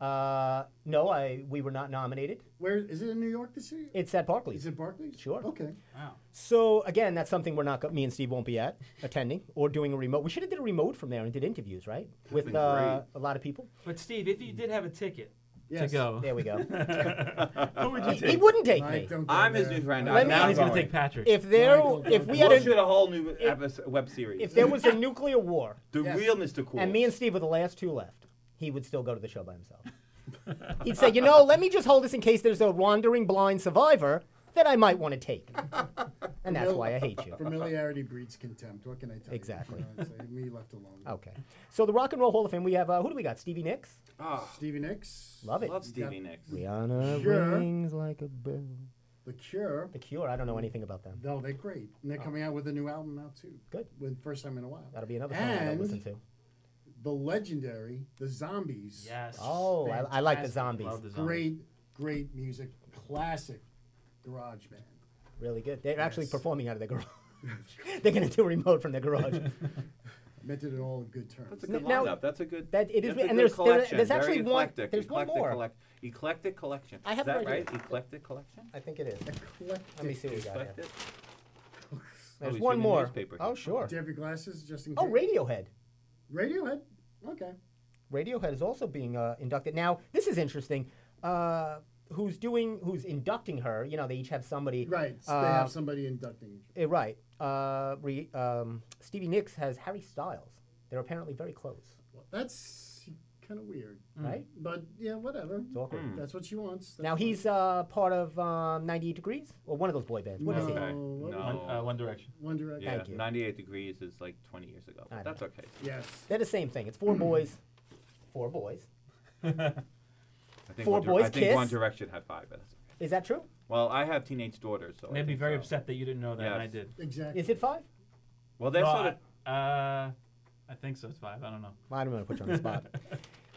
No, we were not nominated. Where is it in New York this year? It's at Barclays. Is it Barclays? Sure. Okay. Wow. So again, that's something we're not. Me and Steve won't be attending or doing a remote. We should have did a remote from there and did interviews, right? With been great. a lot of people. But Steve, if you did have a ticket Yes. to go, There we go. who would you he take? wouldn't take I me. don't go I'm his there. new friend. Let me- Now he's going going to take Patrick. If there, Michael, if we don't had We'll a, shoot a whole new web series. if there was a nuclear war the Yes. real Mr. Cool. and me and Steve were the last two left, he would still go to the show by himself. He'd say, let me just hold this in case there's a wandering blind survivor that I might want to take. And that's why I hate you. Familiarity breeds contempt. What can I tell Exactly. you? Say, me left alone. Okay. So the Rock and Roll Hall of Fame, we have, who do we got? Stevie Nicks? Oh, Stevie Nicks. Love it. love Stevie Nicks. Rihanna Sure. rings like a bell. The Cure. The Cure, I don't know anything about them. No, they're great. And they're coming out with a new album now, too. Good. With first time in a while. That'll be another song I don't And listen to. the legendary, the Zombies. Yes. Oh, I like the Fantastic. Zombies. Love the zombies. Great music. Classic garage band. Really good. They're actually Yes. performing out of their garage. They're going to do a remote from their garage. Meant it in all good terms. That's a good Now- lineup. That's a good. That it is, that's a and good there's collection. there's Very actually one. eclectic, There's one eclectic more. Eclectic collection. I have Is it that right right? Eclectic collection. I think it is. Eclectic. Let me see what we got here. Eclectic. There's he's one reading more. newspaper. Oh, sure. Do you have your glasses just in Oh, case? Radiohead. Radiohead? Okay. Radiohead is also being inducted. Now, this is interesting. Who's inducting her? They each have somebody. Right. So they have somebody inducting. Right. Stevie Nicks has Harry Styles. They're apparently very close. Well, that's kind of weird. Right? But yeah, whatever. It's awkward. That's what she wants. That's Now, fine. he's part of 98 Degrees? Or one of those boy bands. What is he? Okay. what No. was One Direction. One Direction. Yeah, Thank you. 98 Degrees is like 20 years ago. I know. That's okay. Yes. They're the same thing. It's four boys. Four boys. I think Four One Boys I think Kiss? One Direction had 5. But that's okay. Is that true? Well, I have teenage daughters, so. I They'd be think very so. upset that you didn't know that, and I Yes. did. Exactly. Is it 5? Well, they're No, sort of. I think so. It's 5. I don't know. I don't want to put you on the spot.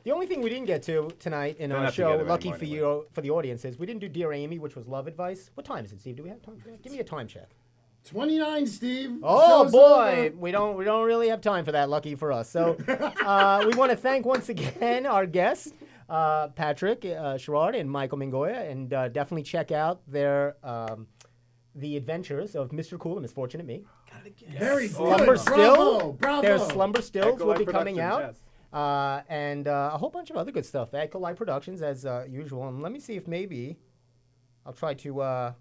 The only thing we didn't get to tonight in They're our not show, together lucky anymore for anyway. you, for the audience, is we didn't do Dear Amy, which was love advice. What time is it, Steve? Do we have time? Give me a time check. 29, Steve. Oh Show's boy, over. we don't really have time for that. Lucky for us. So we want to thank once again our guests, Patrick Sherrard and Michael Mingoya, and definitely check out their the adventures of Mr. Cool and Misfortunate Me. Very good. Slumber Still. Bravo. Their Slumber Stills Echo will be Light coming Productions, out. and a whole bunch of other good stuff. Acolyte Productions, as usual. And let me see if maybe I'll try to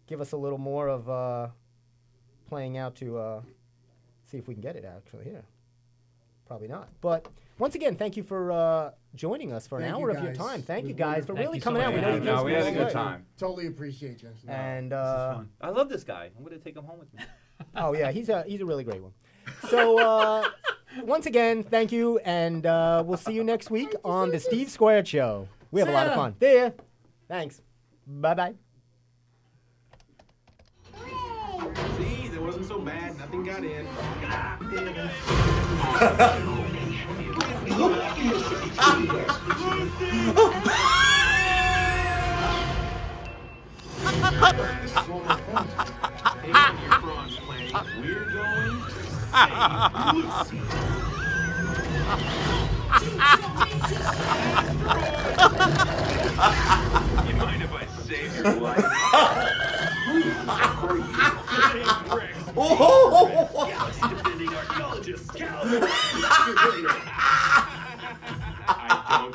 give us a little more of playing out to see if we can get it actually here. Probably not. But once again, thank you for joining us for an hour of your time. Thank you guys for really coming out. We know you guys we had a good time. Totally appreciate you. And I love this guy. I'm going to take him home with me. oh yeah, he's a really great one. So once again, thank you, and we'll see you next week on the Steve Squared Show. We have a lot of fun. There. Thanks. Bye bye. Jeez, it wasn't so bad. Nothing got in. We're going You mind if I save your life? Galaxy defending archaeologist, I don't